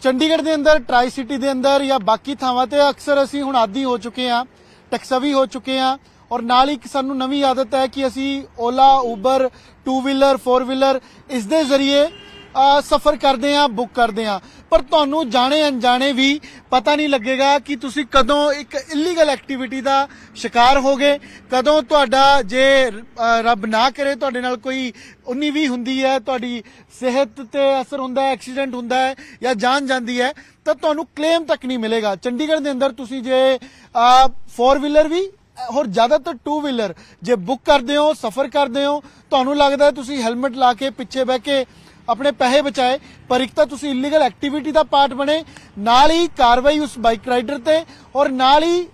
ਚੰਡੀਗੜ੍ਹ ਦੇ ਅੰਦਰ tri city ਦੇ ਅੰਦਰ ਜਾਂ ਬਾਕੀ ਥਾਵਾਂ ਤੇ ਅਕਸਰ ਅਸੀਂ ਹੁਣ ਆਦੀ ਹੋ ਚੁੱਕੇ ਹਾਂ, ਟੈਕਸਵੀ ਹੋ ਚੁੱਕੇ ਹਾਂ ਔਰ ਨਾਲ ਹੀ ਸਾਨੂੰ ਨਵੀਂ ਆਦਤ ਹੈ ਕਿ ਅਸੀਂ ਓਲਾ ਉਬਰ 2 ਵੀਲਰ 4 ਵੀਲਰ ਇਸ ਦੇ ਜ਼ਰੀਏ ਸਫ਼ਰ ਕਰਦੇ ਹਾਂ, बुक करते हैं। पर ਤੁਹਾਨੂੰ ਜਾਣੇ ਅਣਜਾਣੇ ਵੀ ਪਤਾ ਨਹੀਂ ਲੱਗੇਗਾ ਕਿ ਤੁਸੀਂ ਕਦੋਂ ਇੱਕ ਇਲੀਗਲ ਐਕਟੀਵਿਟੀ ਦਾ ਸ਼ਿਕਾਰ ਹੋਗੇ, ਕਦੋਂ ਤੁਹਾਡਾ ਜੇ ਰੱਬ ਨਾ ਕਰੇ ਤੁਹਾਡੇ ਨਾਲ ਕੋਈ 19-20 ਹੁੰਦੀ ਹੈ, ਤੁਹਾਡੀ ਸਿਹਤ ਤੇ ਅਸਰ ਹੁੰਦਾ ਹੈ, ਐਕਸੀਡੈਂਟ ਹੁੰਦਾ ਹੈ ਜਾਂ ਜਾਨ ਜਾਂਦੀ ਹੈ ਤਾਂ ਤੁਹਾਨੂੰ ਕਲੇਮ ਤੱਕ ਨਹੀਂ ਮਿਲੇਗਾ। ਚੰਡੀਗੜ੍ਹ ਦੇ ਅੰਦਰ ਤੁਸੀਂ ਜੇ 4 ਵੀਲਰ ਵੀ और ज्यादातर 2 ਵੀਲਰ ਜੇ बुक करते हो, सफर करते हो, ਤੁਹਾਨੂੰ ਲੱਗਦਾ ਤੁਸੀਂ ਹੈਲਮਟ ਲਾ ਕੇ ਪਿੱਛੇ ਬਹਿ ਕੇ ਆਪਣੇ ਪੈਸੇ ਬਚਾਏ, ਪਰ ਇੱਕ ਤਾਂ ਤੁਸੀਂ ਇਲੀਗਲ ਐਕਟੀਵਿਟੀ ਦਾ ਪਾਰਟ ਬਣੇ, ਨਾਲ ਹੀ ਕਾਰਵਾਈ ਉਸ ਬਾਈਕ ਰਾਈਡਰ ਤੇ ਔਰ ਨਾਲ ਹੀ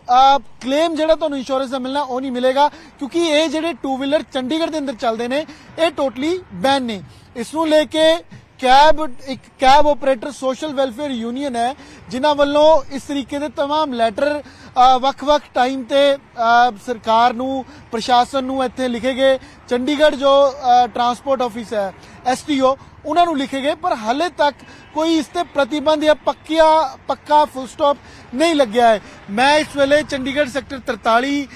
ਕਲੇਮ ਜਿਹੜਾ ਤੁਹਾਨੂੰ ਇੰਸ਼ੋਰੈਂਸ ਦਾ ਮਿਲਣਾ ਉਹ ਨਹੀਂ ਮਿਲੇਗਾ, ਕਿਉਂਕਿ ਇਹ ਜਿਹੜੇ 2 ਵੀਲਰ ਚੰਡੀਗੜ੍ਹ ਦੇ ਅੰਦਰ ਚੱਲਦੇ ਨੇ ਇਹ ਟੋਟਲੀ ਬੈਨ ਨੇ। ਇਸ ਨੂੰ ਲੈ ਕੇ ਇੱਕ cab operator social welfare union ਹੈ ਜਿਨ੍ਹਾਂ ਵੱਲੋਂ ਇਸ ਤਰੀਕੇ ਦੇ तमाम ਲੈਟਰ ਵੱਖ-ਵੱਖ ਟਾਈਮ ਤੇ ਸਰਕਾਰ ਨੂੰ, ਪ੍ਰਸ਼ਾਸਨ ਨੂੰ ਇੱਥੇ ਲਿਖੇ ਗਏ। ਚੰਡੀਗੜ੍ਹ ਜੋ ਟਰਾਂਸਪੋਰਟ ਆਫਿਸ ਹੈ STO ਉਹਨਾਂ ਨੂੰ ਲਿਖੇ ਗਏ, ਪਰ ਹਾਲੇ ਤੱਕ ਕੋਈ ਇਸ ਤੇ ਪ੍ਰਤੀਬੰਧ ਜਾਂ ਪੱਕਾ ਫੁੱਲ ਸਟਾਪ ਨਹੀਂ ਲੱਗਿਆ ਹੈ। ਮੈਂ ਇਸ ਵੇਲੇ ਚੰਡੀਗੜ੍ਹ ਸੈਕਟਰ 43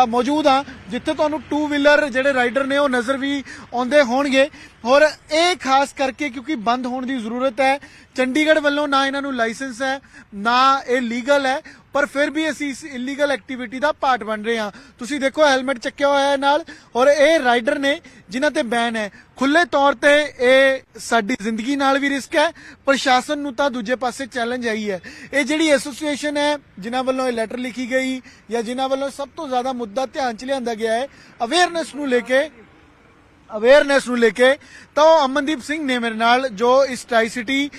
ਮੌਜੂਦ ਹਾਂ ਜਿੱਥੇ ਤੁਹਾਨੂੰ 2 ਵੀਲਰ ਜਿਹੜੇ ਰਾਈਡਰ ਨੇ ਉਹ ਨਜ਼ਰ ਵੀ ਆਉਂਦੇ ਹੋਣਗੇ ਔਰ ਇਹ ਖਾਸ ਕਰਕੇ ਕਿਉਂਕਿ ਬੰਦ ਹੋਣ ਦੀ ਜ਼ਰੂਰਤ ਹੈ। ਚੰਡੀਗੜ੍ਹ ਵੱਲੋਂ ਨਾ ਇਹਨਾਂ ਨੂੰ ਲਾਇਸੈਂਸ ਹੈ ਨਾ ਇਹ ਲੀਗਲ ਹੈ, ਪਰ ਫਿਰ ਵੀ ਅਸੀਂ ਇਸ ਇਲੀਗਲ ਐਕਟੀਵਿਟੀ ਦਾ ਪਾਰਟ ਬਣ ਰਹੇ ਹਾਂ। ਤੁਸੀਂ ਦੇਖੋ ਹੈਲਮਟ ਚੱਕਿਆ ਹੋਇਆ ਹੈ ਨਾਲ ਔਰ ਇਹ ਰਾਈਡਰ ਨੇ ਜਿਨ੍ਹਾਂ ਤੇ ਬੈਨ ਹੈ। ਖੁੱਲੇ ਤੌਰ ਤੇ ਇਹ ਸਾਡੀ ਜ਼ਿੰਦਗੀ ਨਾਲ ਵੀ ਰਿਸਕ ਹੈ, ਪ੍ਰਸ਼ਾਸਨ ਨੂੰ ਤਾਂ ਦੂਜੇ ਪਾਸੇ ਚੈਲੰਜ ਆਈ ਹੈ। ਇਹ ਜਿਹੜੀ ਐਸੋਸੀਏਸ਼ਨ ਹੈ ਜਿਨ੍ਹਾਂ ਵੱਲੋਂ ਇਹ ਲੈਟਰ ਲਿਖੀ ਗਈ ਜਾਂ ਜਿਨ੍ਹਾਂ ਵੱਲੋਂ ਸਭ ਤੋਂ ਜ਼ਿਆਦਾ ਮੁੱਦਾ ਧਿਆਨ ਚ ਲਿਆਂਦਾ ਗਿਆ ਹੈ ਅਵੇਅਰਨੈਸ ਨੂੰ ਲੈ ਕੇ ਤਾਂ ਉਹ ਅਮਨਦੀਪ ਸਿੰਘ ਨੇ ਮੇਰੇ ਨਾਲ ਜੋ ਇਸ ਟਰਾਈ ਸਿਟੀ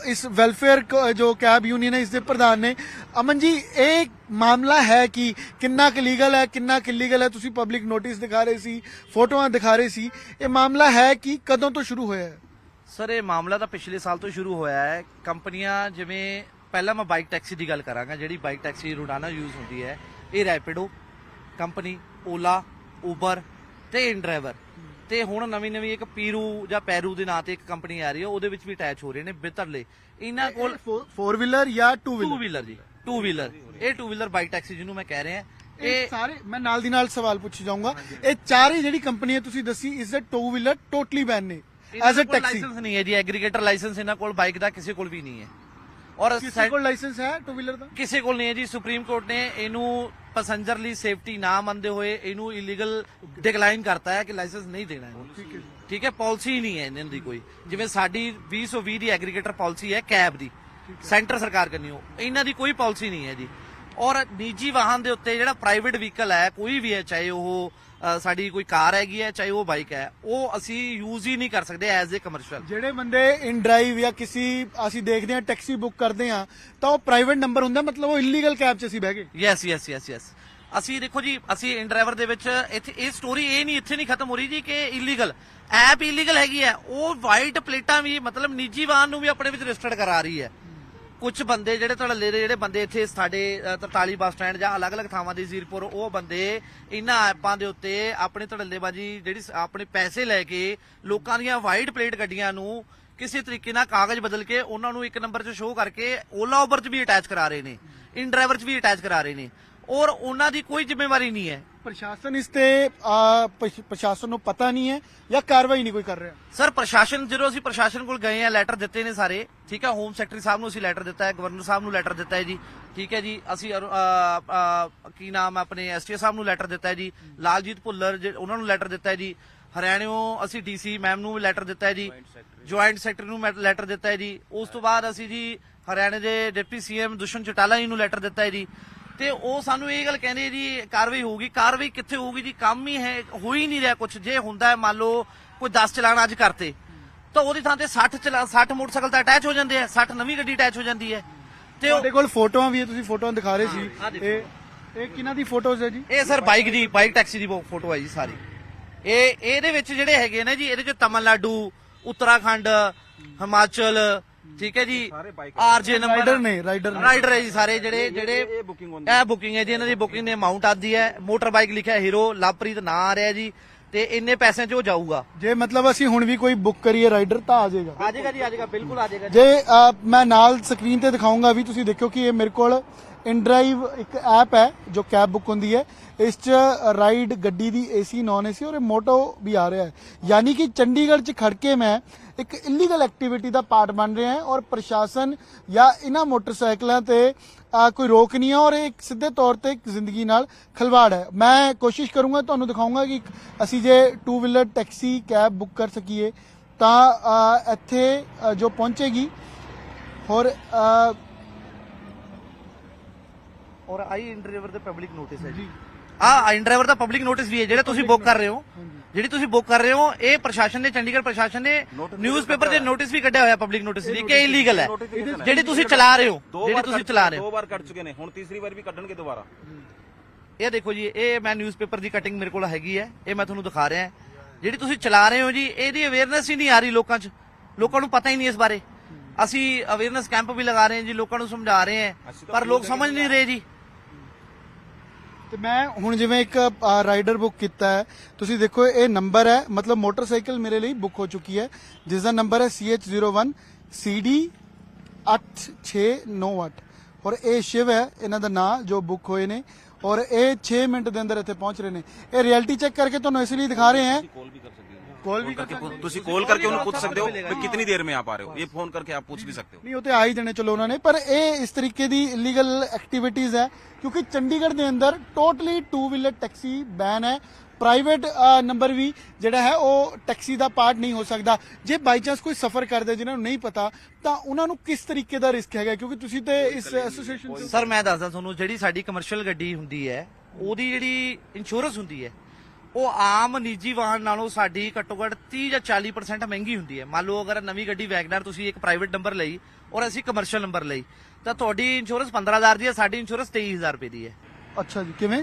ਇਸ ਵੈਲਫੇਅਰ ਜੋ ਕੈਬ ਯੂਨੀਅਨ ਹੈ ਇਸ ਦੇ ਪ੍ਰਧਾਨ ਨੇ। ਅਮਨ ਜੀ, ਇਹ ਮਾਮਲਾ ਹੈ ਕਿ ਕਿੰਨਾ ਕੁ ਲੀਗਲ ਹੈ, ਕਿੰਨਾ ਕੁ ਇਲੀਗਲ ਹੈ? ਤੁਸੀਂ ਪਬਲਿਕ ਨੋਟਿਸ ਦਿਖਾ ਰਹੇ ਸੀ, ਫੋਟੋਆਂ ਦਿਖਾ ਰਹੇ ਸੀ, ਇਹ ਮਾਮਲਾ ਹੈ ਕਿ ਕਦੋਂ ਤੋਂ ਸ਼ੁਰੂ ਹੋਇਆ ਹੈ? ਸਰ ਇਹ ਮਾਮਲਾ ਤਾਂ ਪਿਛਲੇ ਸਾਲ ਤੋਂ ਸ਼ੁਰੂ ਹੋਇਆ ਹੈ। ਕੰਪਨੀਆਂ ਜਿਵੇਂ ਪਹਿਲਾਂ ਮੈਂ ਬਾਈਕ ਟੈਕਸੀ ਦੀ ਗੱਲ ਕਰਾਂਗਾ, ਜਿਹੜੀ ਬਾਈਕ ਟੈਕਸੀ ਰੋਜ਼ਾਨਾ ਯੂਜ਼ ਹੁੰਦੀ ਹੈ ਇਹ ਰੈਪਿਡੋ ਕੰਪਨੀ, ਓਲਾ, ਉਬਰ ਤੇ ਇਨਡਰਾਈਵਰ ਤੇ ਹੁਣ ਨਵੀਂ ਇੱਕ ਪੀਰੂ ਜਾਂ ਪੈਰੂ ਦੇ ਨਾਂ ਤੇ ਇੱਕ ਕੰਪਨੀ ਆ ਰਹੀ ਹੈ, ਉਹਦੇ ਵਿੱਚ ਵੀ ਅਟੈਚ ਹੋ ਰਹੇ ਨੇ ਬਿੱਤਰਲੇ। ਇਹਨਾਂ ਕੋਲ 4 ਵੀਲਰ ਜਾਂ 2 ਵੀਲਰ ਜੀ, 2 ਵੀਲਰ, ਇਹ 2 ਵੀਲਰ ਬਾਈਕ ਟੈਕਸੀ ਜਿਹਨੂੰ ਮੈਂ ਕਹਿ ਰਿਹਾ। ਇਹ ਸਾਰੇ ਮੈਂ ਨਾਲ ਦੀ ਨਾਲ ਸਵਾਲ ਪੁੱਛ ਜਾਊਂਗਾ, ਇਹ ਚਾਰੇ ਜਿਹੜੀ ਕੰਪਨੀਆਂ ਤੁਸੀਂ ਦੱਸੀ ਇਸ ਦੇ 2 ਵੀਲਰ ਟੋਟਲੀ ਬੈਨ ਨੇ ਐਜ਼ ਅ ਟੈਕਸੀ? ਲਾਇਸੈਂਸ ਨਹੀਂ ਹੈ ਜੀ, ਐਗਰੀਗੇਟਰ ਲਾਇਸੈਂਸ ਇਹਨਾਂ ਕੋਲ ਬਾਈਕ ਦਾ ਕਿਸੇ ਕੋਲ ਵੀ ਨਹੀਂ ਹੈ। ਔਰ ਕਿਸੇ ਕੋਲ ਲਾਇਸੈਂਸ ਹੈ 2 ਵੀਲਰ ਦਾ? ਕਿਸੇ ਕੋਲ ਨਹੀਂ ਹੈ ਜੀ। ਸੁਪਰੀਮ ਕੋਰਟ ਨੇ ਇਹਨੂੰ ਪੈਸੇਂਜਰ ਲਈ ਸੇਫਟੀ ਨਾ ਮੰਨਦੇ ਹੋਏ ਇਹਨੂੰ ਇਲੀਗਲ ਡਿਕਲਾਈਨ ਕਰਤਾ ਹੈ ਕਿ ਲਾਇਸੈਂਸ ਨਹੀਂ ਦੇਣਾ ਹੈ। ਠੀਕ ਹੈ, ਪਾਲਿਸੀ ਨਹੀਂ ਹੈ ਇਹਨਾਂ ਦੀ ਕੋਈ, ਜਿਵੇਂ ਸਾਡੀ 2020 ਦੀ ਐਗਰੀਗੇਟਰ ਪਾਲਿਸੀ ਹੈ ਕੈਬ ਦੀ ਸੈਂਟਰ ਸਰਕਾਰ ਕਰਨੀ, ਇਹਨਾਂ ਦੀ ਕੋਈ ਪਾਲਿਸੀ ਨਹੀਂ ਹੈ ਜੀ। ਔਰ ਨਿੱਜੀ ਵਾਹਨ ਦੇ ਉੱਤੇ ਜਿਹੜਾ ਪ੍ਰਾਈਵੇਟ ਵਹੀਕਲ ਹੈ ਕੋਈ ਵੀ ਹੈ, ਚਾਹੇ ਉਹ ਸਾਡੀ ਕੋਈ ਕਾਰ ਹੈਗੀ ਹੈ ਚਾਹੇ ਉਹ ਬਾਈਕ ਹੈ, ਉਹ ਅਸੀਂ ਯੂਜ਼ ਹੀ ਨਹੀਂ ਕਰ ਸਕਦੇ ਐਜ਼ ਏ ਕਮਰਸ਼ੀਅਲ। ਜਿਹੜੇ ਬੰਦੇ ਇਨ ਡਰਾਈਵ ਜਾਂ ਕਿਸੇ ਅਸੀਂ ਦੇਖਦੇ ਹਾਂ ਟੈਕਸੀ ਬੁੱਕ ਕਰਦੇ ਹਾਂ ਤਾਂ ਉਹ ਪ੍ਰਾਈਵੇਟ ਨੰਬਰ ਹੁੰਦਾ, ਮਤਲਬ ਉਹ ਇਲੀਗਲ ਕੈਬ 'ਚ ਅਸੀਂ ਬਹਿ ਗਏ। ਯੈਸ। ਅਸੀਂ ਦੇਖੋ ਜੀ, ਅਸੀਂ ਇਨ ਡਰਾਈਵਰ ਦੇ ਵਿੱਚ ਇੱਥੇ ਇਹ ਸਟੋਰੀ ਇੱਥੇ ਨਹੀਂ ਖਤਮ ਹੋ ਰਹੀ ਜੀ ਕਿ ਇਲੀਗਲ ਐਪ ਇਲੀਗਲ ਹੈਗੀ ਹੈ, ਉਹ ਵਾਈਟ ਪਲੇਟਾਂ ਵੀ ਮਤਲਬ ਨਿੱਜੀ ਵਾਹਨ ਨੂੰ ਵੀ ਆਪਣੇ ਵਿੱਚ ਰਜਿਸਟਰਡ ਕਰਾ ਰਹੀ ਹੈ। ਕੁਝ ਬੰਦੇ ਜਿਹੜੇ ਧੜੱਲੇ ਦੇ ਜਿਹੜੇ ਬੰਦੇ ਇੱਥੇ ਸਾਡੇ 43 ਬੱਸ ਸਟੈਂਡ ਜਾਂ ਅਲੱਗ-ਅਲੱਗ ਥਾਵਾਂ ਦੇ ਜ਼ੀਰਪੁਰ, ਉਹ ਬੰਦੇ ਇਹਨਾਂ ਐਪਾਂ ਦੇ ਉੱਤੇ ਆਪਣੀ ਧੜੱਲੇਬਾਜ਼ੀ ਜਿਹੜੀ ਆਪਣੇ ਪੈਸੇ ਲੈ ਕੇ ਲੋਕਾਂ ਦੀਆਂ ਵਾਈਟ ਪਲੇਟ ਗੱਡੀਆਂ ਨੂੰ ਕਿਸੇ ਤਰੀਕੇ ਨਾਲ ਕਾਗਜ਼ ਬਦਲ ਕੇ ਉਹਨਾਂ ਨੂੰ ਇੱਕ ਨੰਬਰ 'ਚ ਸ਼ੋਅ ਕਰਕੇ ਓਲਾ ਉਬਰ 'ਚ ਵੀ ਅਟੈਚ ਕਰਾ ਰਹੇ ਨੇ, ਇਨ ਡਰਾਈਵਰ 'ਚ ਵੀ ਅਟੈਚ ਕਰਾ ਰਹੇ ਨੇ ਔਰ ਉਹਨਾਂ ਦੀ ਕੋਈ ਜ਼ਿੰਮੇਵਾਰੀ ਨਹੀਂ ਹੈ। ਪ੍ਰਸ਼ਾਸਨ ਇਸ ਤੇ ਪ੍ਰਸ਼ਾਸਨ ਨੂੰ ਪਤਾ ਨਹੀਂ ਹੈ ਜਾਂ ਕਾਰਵਾਈ ਨਹੀਂ ਕੋਈ ਕਰ ਰਿਹਾ? ਸਰ ਪ੍ਰਸ਼ਾਸਨ, ਜਦੋਂ ਅਸੀਂ ਪ੍ਰਸ਼ਾਸਨ ਕੋਲ ਗਏ ਆ, ਲੈਟਰ ਦਿੱਤੇ ਨੇ ਸਾਰੇ, ਠੀਕ ਹੈ, ਹੋਮ ਸੈਕਟਰੀ ਸਾਹਿਬ ਨੂੰ ਅਸੀਂ ਲੈਟਰ ਦਿੱਤਾ ਹੈ, ਗਵਰਨਰ ਸਾਹਿਬ ਨੂੰ ਲੈਟਰ ਦਿੱਤਾ ਹੈ ਜੀ, ਠੀਕ ਹੈ ਜੀ, ਅਸੀਂ ਕੀ ਨਾਮ ਆਪਣੇ STO ਸਾਹਿਬ ਨੂੰ ਲੈਟਰ ਦਿੱਤਾ ਹੈ ਜੀ, ਲਾਲਜੀਤ ਭੁੱਲਰ ਉਹਨਾਂ ਨੂੰ ਲੈਟਰ ਦਿੱਤਾ ਹੈ ਜੀ, ਹਰਿਆਣਿਓਂ ਅਸੀਂ DC ਮੈਮ ਨੂੰ ਲੈਟਰ ਦਿੱਤਾ ਹੈ ਜੀ, ਜੁਆਇੰਟ ਸੈਕਟਰੀ ਨੂੰ ਲੈਟਰ ਦਿੱਤਾ ਹੈ ਜੀ। ਉਸ ਤੋਂ ਬਾਅਦ ਅਸੀਂ ਜੀ ਹਰਿਆਣੇ ਦੇ ਡਿਪਟੀ CM ਦੁਸ਼ਯੰਤ ਚੌਟਾਲਾ ਜੀ ਨੂੰ ਲੈਟਰ ਦਿੱਤਾ ਹੈ ਜੀ, ਤੇ ਉਹ ਸਾਨੂੰ ਇਹ ਗੱਲ ਕਹਿੰਦੇ ਜੀ ਕਾਰਵਾਈ ਹੋਊਗੀ। ਕਾਰਵਾਈ ਕਿੱਥੇ ਹੋਊਗੀ ਜੀ? ਕੰਮ ਹੀ ਹੈ, ਹੋ ਹੀ ਨਹੀਂ ਰਿਹਾ ਕੁਝ। ਜੇ ਹੁੰਦਾ ਹੈ ਮੰਨ ਲਓ ਕੋਈ 10 ਚਲਾਨ ਅੱਜ ਕਰਤੇ ਤਾਂ ਉਹਦੀ ਥਾਂ ਤੇ 60 ਮੋਟਰਸਾਈਕਲ ਤਾਂ ਅਟੈਚ ਹੋ ਜਾਂਦੇ ਆ, 60 ਨਵੀਂ ਗੱਡੀ ਅਟੈਚ ਹੋ ਜਾਂਦੀ ਹੈ। ਤੇ ਤੁਹਾਡੇ ਕੋਲ ਫੋਟੋਆਂ ਵੀ ਹੈ, ਤੁਸੀਂ ਫੋਟੋਆਂ ਦਿਖਾ ਰਹੇ ਸੀ, ਇਹ ਕਿਹਨਾਂ ਦੀ ਫੋਟੋਜ਼ ਹੈ ਜੀ? ਇਹ ਸਰ ਬਾਈਕ ਟੈਕਸੀ ਦੀ ਫੋਟੋ ਹੈ ਜੀ ਸਾਰੀ। ਇਹਦੇ ਵਿੱਚ ਜਿਹੜੇ ਹੈਗੇ ਨੇ ਜੀ, ਇਹਦੇ ਚ ਤਮਿਲਨਾਡੂ, ਉੱਤਰਾਖੰਡ, ਹਿਮਾਚਲ, ਠੀਕ ਹੈ ਜੀ, RJ ਨੰਬਰ ਰਾਈਡਰ ਹੈ ਜੀ ਸਾਰੇ ਜਿਹੜੇ ਇਹ ਬੁਕਿੰਗ ਹੈ ਜੀ, ਇਹਨਾਂ ਦੀ ਬੁਕਿੰਗ ਦੇ ਅਮਾਉਂਟ ਆਦੀ ਹੈ। ਮੋਟਰ ਬਾਈਕ ਲਿਖਿਆ ਹੀਰੋ, ਲਵਪ੍ਰੀਤ ਨਾਂ ਆ ਰਿਹਾ ਜੀ, ਤੇ ਇੰਨੇ ਪੈਸਿਆਂ 'ਚ ਉਹ ਜਾਊਗਾ। ਜੇ ਮਤਲਬ ਅਸੀਂ ਹੁਣ ਵੀ ਕੋਈ ਬੁੱਕ ਕਰੀਏ ਰਾਈਡਰ ਤਾਂ ਆ ਜਾਏਗਾ। ਆ ਜਾਏਗਾ ਜੀ, ਆ ਜਾਏਗਾ, ਬਿਲਕੁਲ ਆ ਜਾਏਗਾ। ਜੇ ਮੈਂ ਨਾਲ ਸਕਰੀਨ ਤੇ ਦਿਖਾਉਂਗਾ ਵੀ, ਤੁਸੀਂ ਦੇਖੋ ਕਿ ਇਹ ਮੇਰੇ ਕੋਲ ਇਨਡਰਾਈਵ ਇੱਕ ਐਪ ਹੈ ਜੋ ਕੈਬ ਬੁੱਕ ਹੁੰਦੀ ਹੈ। ਇਸ 'ਚ ਰਾਈਡ ਗੱਡੀ ਦੀ ਏਸੀ ਨॉन ਏਸੀ ਔਰ ਮੋਟੋ ਵੀ ਆ ਰਿਹਾ ਹੈ। ਯਾਨੀ ਕਿ ਚੰਡੀਗੜ੍ਹ 'ਚ ਖੜ ਕੇ ਮੈਂ ਇੱਕ ਇਲੀਗਲ ਐਕਟੀਵਿਟੀ ਦਾ ਪਾਰਟ ਬਣ ਰਿਹਾ ਹੈ ਔਰ ਪ੍ਰਸ਼ਾਸਨ ਜਾਂ ਇਹਨਾਂ ਮੋਟਰਸਾਈਕਲਾਂ ਤੇ ਕੋਈ ਰੋਕ ਨਹੀਂ ਹੈ ਔਰ ਇਹ ਇੱਕ ਸਿੱਧੇ ਤੌਰ ਤੇ ਇੱਕ ਜ਼ਿੰਦਗੀ ਨਾਲ ਖਿਲਵਾੜ ਹੈ। ਮੈਂ ਕੋਸ਼ਿਸ਼ ਕਰੂੰਗਾ, ਤੁਹਾਨੂੰ ਦਿਖਾਉਂਗਾ ਕਿ ਅਸੀਂ ਜੇ 2 ਵੀਲਰ ਟੈਕਸੀ ਕੈਬ ਬੁੱਕ ਕਰ ਸਕੀਏ ਤਾਂ ਇੱਥੇ ਜੋ ਪਹੁੰਚੇਗੀ ਔਰ ਔਰ ਆਈ ਇਨ ਡਰਾਈਵਰ ਦਾ ਪਬਲਿਕ ਨੋਟਿਸ ਹੈ ਜੀ। ਆ ਇਨ ਡਰਾਈਵਰ ਦਾ ਪਬਲਿਕ ਨੋਟਿਸ ਵੀ ਹੈ ਜਿਹੜਾ ਤੁਸੀਂ ਬੁੱਕ ਕਰ ਰਹੇ ਹੋ, ਜਿਹੜੀ ਤੁਸੀਂ ਬੁੱਕ ਕਰ ਰਹੇ ਹੋ। ਇਹ ਪ੍ਰਸ਼ਾਸਨ ਨੇ, ਚੰਡੀਗੜ੍ਹ ਪ੍ਰਸ਼ਾਸਨ ਨੇ ਨਿਊਜ਼ਪੇਪਰ ਤੇ ਨੋਟਿਸ ਵੀ ਕੱਢਿਆ ਹੋਇਆ, ਪਬਲਿਕ ਨੋਟਿਸ ਲਈ, ਕਿ ਇਲੀਗਲ ਹੈ ਜਿਹੜੀ ਤੁਸੀਂ ਚਲਾ ਰਹੇ ਹੋ, ਜਿਹੜੀ ਤੁਸੀਂ ਚਲਾ ਰਹੇ ਹੋ। 2 ਵਾਰ ਕੱਢ ਚੁੱਕੇ ਨੇ, ਹੁਣ ਤੀਸਰੀ ਵਾਰ ਵੀ ਕੱਢਣਗੇ ਦੁਬਾਰਾ। ਇਹ ਦੇਖੋ ਜੀ, ਇਹ ਮੈਂ ਨਿਊਜ਼ਪੇਪਰ ਦੀ ਕਟਿੰਗ ਮੇਰੇ ਕੋਲ ਹੈਗੀ ਹੈ, ਇਹ ਮੈਂ ਤੁਹਾਨੂੰ ਦਿਖਾ ਰਿਹਾ। ਜਿਹੜੀ ਤੁਸੀਂ ਚਲਾ ਰਹੇ ਹੋ ਜੀ, ਇਹਦੀ ਅਵੇਅਰਨੈਸ ਹੀ ਨਹੀਂ ਆ ਰਹੀ ਲੋਕਾਂ 'ਚ, ਲੋਕਾਂ ਨੂੰ ਪਤਾ ਹੀ ਨਹੀਂ ਇਸ ਬਾਰੇ। ਅਸੀਂ ਅਵੇਅਰਨੈਸ ਕੈਂਪ ਵੀ ਲਗਾ ਰਹੇ ਹਾਂ ਜੀ, ਲੋਕਾਂ ਨੂੰ ਸਮਝਾ ਰਹੇ ਹਾਂ, ਪਰ ਲੋਕ ਸਮਝ ਨਹੀਂ ਰਹੇ ਜੀ। ਤੇ ਮੈਂ ਹੁਣ ਜਿਵੇਂ ਇੱਕ ਰਾਈਡਰ ਬੁੱਕ ਕੀਤਾ ਹੈ, ਤੁਸੀਂ ਦੇਖੋ ਇਹ ਨੰਬਰ ਹੈ, ਮਤਲਬ ਮੋਟਰਸਾਈਕਲ ਮੇਰੇ ਲਈ ਬੁੱਕ ਹੋ ਚੁੱਕੀ ਹੈ, ਜਿਸ ਦਾ ਨੰਬਰ ਹੈ CH01 CD 8698 ਔਰ ਇਹ ਸ਼ਿਵ ਹੈ ਇਹਨਾਂ ਦਾ ਨਾਂ ਜੋ ਬੁੱਕ ਹੋਏ ਨੇ ਔਰ ਇਹ 6 ਮਿੰਟ ਦੇ ਅੰਦਰ ਇੱਥੇ ਪਹੁੰਚ ਰਹੇ ਨੇ। ਇਹ ਰਿਐਲਿਟੀ ਚੈੱਕ ਕਰਕੇ ਤੁਹਾਨੂੰ ਇਸ ਲਈ ਦਿਖਾ ਰਹੇ हैं। कॉल भी करके ਤੁਸੀਂ ਕਾਲ ਕਰਕੇ ਉਹਨੂੰ ਪੁੱਛ ਸਕਦੇ ਹੋ ਕਿ ਕਿੰਨੀ ਦੇਰ में आप आ रहे हो, ये फोन करके आप पूछ भी सकते हो। ਨਹੀਂ ਉਹ ਤੇ ਆ ਹੀ ਦੇਣੇ ਚਲੋ ਉਹਨਾਂ ਨੇ, ਪਰ ਇਹ ਇਸ ਤਰੀਕੇ ਦੀ ਇਲੀਗਲ ਐਕਟੀਵਿਟੀਜ਼ ਹੈ ਕਿਉਂਕਿ ਚੰਡੀਗੜ੍ਹ ਦੇ ਅੰਦਰ ਟੋਟਲੀ 2 ਵੀਲਰ ਟੈਕਸੀ ਬੈਨ ਹੈ। ਪ੍ਰਾਈਵੇਟ ਨੰਬਰ ਵੀ ਜਿਹੜਾ ਹੈ ਉਹ ਟੈਕਸੀ ਦਾ ਪਾਰਟ ਨਹੀਂ ਹੋ ਸਕਦਾ। ਜੇ ਬਾਈ ਚਾਂਸ ਕੋਈ ਸਫਰ ਕਰਦੇ ਜਿਨ੍ਹਾਂ ਨੂੰ ਨਹੀਂ ਪਤਾ ਤਾਂ ਉਹਨਾਂ ਨੂੰ ਕਿਸ ਤਰੀਕੇ ਦਾ ਰਿਸਕ ਹੈਗਾ, ਕਿਉਂਕਿ ਤੁਸੀਂ ਤੇ ਇਸ ਐਸੋਸੀਏਸ਼ਨ ਸਰ ਮੈਂ ਦੱਸਦਾ ਤੁਹਾਨੂੰ, ਜਿਹੜੀ ਸਾਡੀ ਕਮਰਸ਼ੀਅਲ ਗੱਡੀ ਹੁੰਦੀ ਹੈ ਉਹਦੀ ਜਿਹੜੀ ਇੰਸ਼ੋਰੈਂਸ ਹੁੰਦੀ ਹੈ ਉਹ ਆਮ ਨਿੱਜੀ ਵਾਹਨ ਨਾਲੋਂ ਸਾਡੀ ਘੱਟੋ ਘੱਟ 30 ਜਾਂ 40% ਮਹਿੰਗੀ ਹੁੰਦੀ ਹੈ। ਮੰਨ ਲਓ ਅਗਰ ਨਵੀਂ ਗੱਡੀ ਵੈਗਨਰ ਤੁਸੀਂ ਇੱਕ ਪ੍ਰਾਈਵੇਟ ਨੰਬਰ ਲਈ ਔਰ ਅਸੀਂ ਕਮਰਸ਼ੀਅਲ ਨੰਬਰ ਲਈ ਤਾਂ ਤੁਹਾਡੀ ਇੰਸ਼ੋਰੈਂਸ 15,000 ਦੀ ਹੈ, ਸਾਡੀ ਇੰਸ਼ੋਰੈਂਸ 23,000 ਰੁਪਏ ਦੀ ਹੈ। ਅੱਛਾ ਜੀ, ਕਿਵੇਂ?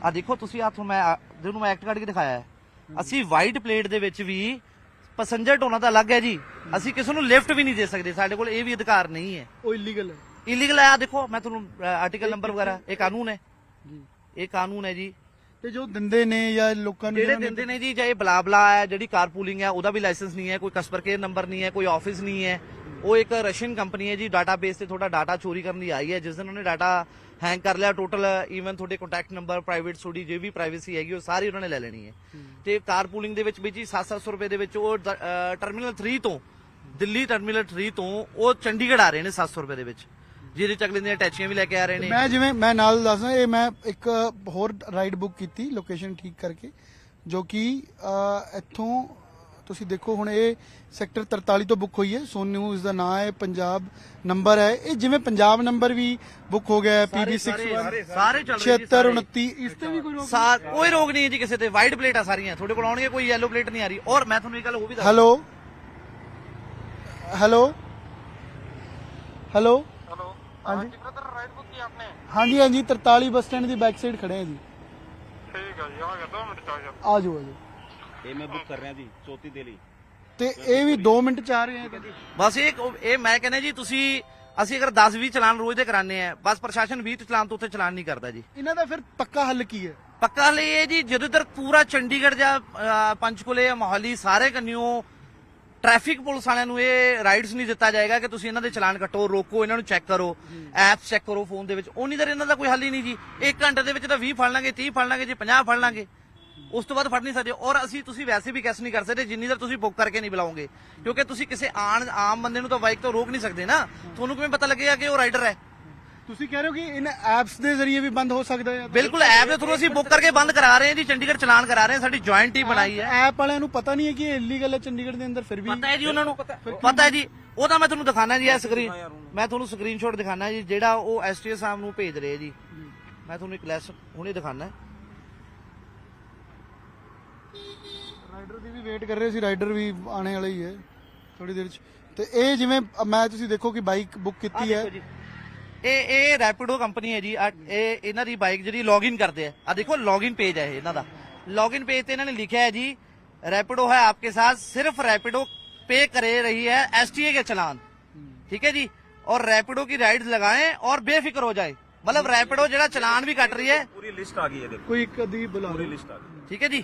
ਆ ਦੇਖੋ ਤੁਸੀਂ, ਆ ਤੁਹਾਨੂੰ ਜਿਹਨੂੰ ਮੈਂ ਐਕਟ ਕੱਢ ਕੇ ਦਿਖਾਇਆ ਹੈ, ਅਸੀਂ ਵਾਈਟ ਪਲੇਟ ਦੇ ਵਿੱਚ ਵੀ ਪੈਸੇਂਜਰ ਢੋਣਾ ਤਾਂ ਅਲੱਗ ਹੈ ਜੀ, ਅਸੀਂ ਕਿਸੇ ਨੂੰ ਲਿਫਟ ਵੀ ਨਹੀਂ ਦੇ ਸਕਦੇ, ਸਾਡੇ ਕੋਲ ਇਹ ਵੀ ਅਧਿਕਾਰ ਨਹੀਂ ਹੈ। ਉਹ ਇਲੀਗਲ ਹੈ। ਇਲੀਗਲ ਹੈ। ਆ ਦੇਖੋ ਮੈਂ ਤੁਹਾਨੂੰ ਆਰਟੀਕਲ ਨੰਬਰ ਵਗੈਰਾ, ਇਹ ਕਾਨੂੰਨ ਹੈ ਜੀ, ਇਹ ਕਾਨੂੰਨ ਹੈ ਜੀ। ਤੇ ਜੋ ਦਿੰਦੇ ਨੇ ਜਾਂ ਲੋਕਾਂ ਨੂੰ ਜਿਹੜੇ ਦਿੰਦੇ ਨੇ ਜੀ, ਜੇ ਬਲਾਬਲਾ ਹੈ, ਜਿਹੜੀ ਕਾਰ ਪੂਲਿੰਗ ਹੈ, ਉਹਦਾ ਵੀ ਲਾਇਸੈਂਸ ਨਹੀਂ ਹੈ, ਕੋਈ ਕਸਟਮਰ ਕੇਅਰ ਨੰਬਰ ਨਹੀਂ ਹੈ, ਕੋਈ ਆਫਿਸ ਨਹੀਂ ਹੈ। ਉਹ ਇੱਕ ਰਸ਼ੀਅਨ ਕੰਪਨੀ ਹੈ ਜੀ, ਡਾਟਾਬੇਸ ਤੇ ਤੁਹਾਡਾ ਡਾਟਾ ਚੋਰੀ ਕਰਨ ਲਈ ਆਈ ਹੈ। ਜਿਸ ਦਿਨ ਉਹਨੇ ਡਾਟਾ ਹੈਂਗ ਕਰ ਲਿਆ, ਟੋਟਲ ਈਵਨ ਤੁਹਾਡੇ ਕੰਟੈਕਟ ਨੰਬਰ, ਪ੍ਰਾਈਵੇਟ ਤੁਹਾਡੀ ਜੇ ਵੀ ਪ੍ਰਾਈਵੇਸੀ ਹੈਗੀ ਉਹ ਸਾਰੀ ਉਹਨਾਂ ਨੇ ਲੈ ਲੈਣੀ ਹੈ। ਤੇ ਕਾਰ ਪੂਲਿੰਗ ਦੇ ਵਿੱਚ ਵੀ ਜੀ 700 ਰੁਪਏ ਦੇ ਵਿੱਚ ਉਹ ਟਰਮੀਨਲ 3 ਤੋਂ, ਦਿੱਲੀ ਟਰਮੀਨਲ 3 ਤੋਂ ਉਹ ਚੰਡੀਗੜ੍ਹ ਆ ਰਹੇ ਨੇ 700 ਰੁਪਏ ਦੇ ਵਿੱਚ, ਜਿਹਦੇ ਚ ਅਗਲੇ ਦੀਆਂ ਅਟੈਚੀਆਂ ਵੀ ਲੈ ਕੇ ਆ ਰਹੇ ਨੇ। ਮੈਂ ਜਿਵੇਂ ਮੈਂ ਨਾਲ ਦੱਸਦਾ, ਇਹ ਮੈਂ ਇੱਕ ਹੋਰ ਰਾਈਡ ਬੁੱਕ ਕੀਤੀ ਲੋਕੇਸ਼ਨ ਠੀਕ ਕਰਕੇ, ਜੋ ਕਿ ਇੱਥੋਂ ਤੁਸੀਂ ਦੇਖੋ ਹੁਣ ਇਹ ਸੈਕਟਰ 43 ਤੋਂ ਬੁੱਕ ਹੋਈ ਹੈ। ਸੋਨੂ ਇਸ ਦਾ ਨਾਮ ਹੈ, ਪੰਜਾਬ ਨੰਬਰ ਹੈ ਇਹ, ਜਿਵੇਂ ਪੰਜਾਬ ਨੰਬਰ ਵੀ ਬੁੱਕ ਹੋ ਗਿਆ ਹੈ, PB61 ਸਾਰੇ ਚੱਲ ਰਹੇ 7629 ਇਸ ਤੇ ਵੀ ਕੋਈ ਰੋਕ ਨਹੀਂ? ਕੋਈ ਰੋਗ ਨਹੀਂ ਹੈ ਜੀ ਕਿਸੇ ਤੇ। ਵਾਈਟ ਪਲੇਟ ਆ ਸਾਰੀਆਂ ਤੁਹਾਡੇ ਕੋਲ ਆਉਣਗੇ, ਕੋਈ ਯੈਲੋ ਪਲੇਟ ਨਹੀਂ ਆ ਰਹੀ। ਔਰ ਮੈਂ ਤੁਹਾਨੂੰ ਇਹ ਗੱਲ ਉਹ ਵੀ ਦੱਸ, ਹੈਲੋ ਹੈਲੋ ਹੈਲੋ ਹਾਂਜੀ ब्रदर राइड बुक की आपने? ਹਾਂਜੀ ਹਾਂਜੀ 43 ਬੱਸ ਸਟੈਂਡ ਦੀ ਬੈਕ ਸਾਈਡ ਖੜੇ ਆ ਜੀ। ठीक है जी, आ गया 2 मिनट आ गया। ਆ ਜਾਓ ਆ ਜਾਓ। ਇਹ ਮੈਂ ਬੁੱਕ ਕਰ ਰਿਹਾ ਜੀ, ਚੌਥੀ ਦੇ ਲਈ। ਤੇ ਇਹ ਵੀ 2 ਮਿੰਟ ਚ ਆ ਰਹੇ ਆ। ਬਸ ਇਹ ਮੈਂ ਕਹਿੰਦਾ ਜੀ, ਤੁਸੀਂ ਅਸੀਂ ਅਗਰ 10-20 ਚਲਾਨ ਰੋਜ਼ ਦੇ ਕਰਾਉਂਦੇ ਆ, ਬਸ ਪ੍ਰਸ਼ਾਸਨ 20 ਚਲਾਨ ਤੋਂ ਉੱਤੇ ਚਲਾਨ ਨਹੀਂ ਕਰਦਾ ਜੀ। ਇਹਨਾਂ ਦਾ ਫਿਰ ਪੱਕਾ ਹੱਲ ਕੀ ਹੈ? ਪੱਕਾ ਲਈ ਇਹ ਜੀ, ਜਦੋਂ ਤੱਕ ਪੂਰਾ ਚੰਡੀਗੜ੍ਹ ਜਾਂ ਪੰਚਕੂਲੇ, ਮੋਹਾਲੀ ਸਾਰੇ ਕੰਨਿਓ ਟ੍ਰੈਫਿਕ ਪੁਲਿਸ ਵਾਲਿਆਂ ਨੂੰ ਇਹ ਰਾਈਟਸ ਨਹੀਂ ਦਿੱਤਾ ਜਾਏਗਾ ਕਿ ਤੁਸੀਂ ਇਹਨਾਂ ਦੇ ਚਲਾਨ ਕੱਟੋ, ਰੋਕੋ, ਇਹਨਾਂ ਨੂੰ ਚੈੱਕ ਕਰੋ, ਐਪਸ ਚੈੱਕ ਕਰੋ ਫੋਨ ਦੇ ਵਿੱਚ, ਉਨੀ ਦੇਰ ਇਹਨਾਂ ਦਾ ਕੋਈ ਹੱਲ ਹੀ ਨਹੀਂ ਜੀ। 1 ਘੰਟੇ ਦੇ ਵਿੱਚ ਤਾਂ 20 ਫੜ ਲਾਂਗੇ, 30 ਫੜ ਲਾਂਗੇ ਜੀ, 50 ਫੜ ਲਾਂਗੇ, ਉਸ ਤੋਂ ਬਾਅਦ ਫੜ ਨਹੀਂ ਸਕਦੇ। ਔਰ ਤੁਸੀਂ ਵੈਸੇ ਵੀ ਕੈਸ ਨਹੀਂ ਕਰ ਸਕਦੇ ਜਿੰਨੀ ਦੇਰ ਤੁਸੀਂ ਬੁੱਕ ਕਰਕੇ ਨਹੀਂ ਬੁਲਾਓਗੇ, ਕਿਉਂਕਿ ਤੁਸੀਂ ਕਿਸੇ ਆਮ ਬੰਦੇ ਨੂੰ ਤਾਂ ਬਾਈਕ ਤੋਂ ਰੋਕ ਨਹੀਂ ਸਕਦੇ ਨਾ। ਤੁਹਾਨੂੰ ਕਿਵੇਂ ਪਤਾ ਲੱਗੇਗਾ ਕਿ ਉਹ ਰਾਈਡਰ ਹੈ? ਤੁਸੀਂ ਕਹਿ ਰਹੇ ਹੋ ਕਿ ਇਹਨਾਂ ਐਪਸ ਦੇ ਜ਼ਰੀਏ ਵੀ ਬੰਦ ਹੋ ਸਕਦਾ ਹੈ? ਬਿਲਕੁਲ, ਐਪ ਦੇ ਥਰੂ ਅਸੀਂ ਬੁੱਕ ਕਰਕੇ ਬੰਦ ਕਰਾ ਰਹੇ ਹਾਂ ਜੀ, ਚੰਡੀਗੜ੍ਹ ਚਲਾਨ ਕਰਾ ਰਹੇ ਹਾਂ, ਸਾਡੀ ਜੁਆਇੰਟ ਟੀਮ ਬਣਾਈ ਹੈ। ਐਪ ਵਾਲਿਆਂ ਨੂੰ ਪਤਾ ਨਹੀਂ ਹੈ ਕਿ ਇਹ ਇਲੀਗਲ ਹੈ ਚੰਡੀਗੜ੍ਹ ਦੇ ਅੰਦਰ, ਫਿਰ ਵੀ ਪਤਾ ਹੈ ਜੀ ਉਹਨਾਂ ਨੂੰ, ਪਤਾ ਹੈ ਜੀ। ਉਹ ਤਾਂ ਮੈਂ ਤੁਹਾਨੂੰ ਦਿਖਾਣਾ ਜੀ, ਇਹ ਸਕਰੀਨ ਮੈਂ ਤੁਹਾਨੂੰ ਸਕਰੀਨਸ਼ਾਟ ਦਿਖਾਣਾ ਜੀ, ਜਿਹੜਾ ਉਹ STS ਸਾਹਿਬ ਨੂੰ ਭੇਜ ਰਹੇ ਜੀ। ਮੈਂ ਤੁਹਾਨੂੰ ਇੱਕ ਲੈਸ ਹੁਣੇ ਦਿਖਾਣਾ। ਰਾਈਡਰ ਦੀ ਵੀ ਵੇਟ ਕਰ ਰਹੇ ਸੀ, ਰਾਈਡਰ ਵੀ ਆਣੇ ਵਾਲਾ ਹੀ ਹੈ ਥੋੜੀ ਦੇਰ ਚ। ਤੇ ਇਹ ਜਿਵੇਂ ਮੈਂ ਤੁਸੀਂ ਦੇਖੋ ਕਿ ਬਾਈਕ ਬੁੱਕ ਕੀਤੀ ਹੈ, ਇਹ ਰੈਪਿਡੋ ਕੰਪਨੀ ਹੈ ਜੀ। ਇਹ ਇਹਨਾਂ ਦੀ ਬਾਈਕ ਜਿਹੜੀ ਲੌਗਇਨ ਕਰਦੇ ਆ, ਆ ਦੇਖੋ ਲੌਗਇਨ ਪੇਜ ਹੈ ਇਹਨਾਂ ਦਾ। लॉगिन पेज पे इन्होंने लिखा है जी रैपिडो है आपके साथ, सिर्फ रैपिडो पे करे रही है एसटीए के चलान, ठीक है जी, और रैपिडो की राइड्स लगाएं और बेफिक्र हो जाए। मतलब रैपिडो जरा चलान भी कट रही है, पूरी लिस्ट आ गई है, देखो कोई कदी बुला पूरी लिस्ट आ गई। ठीक है जी,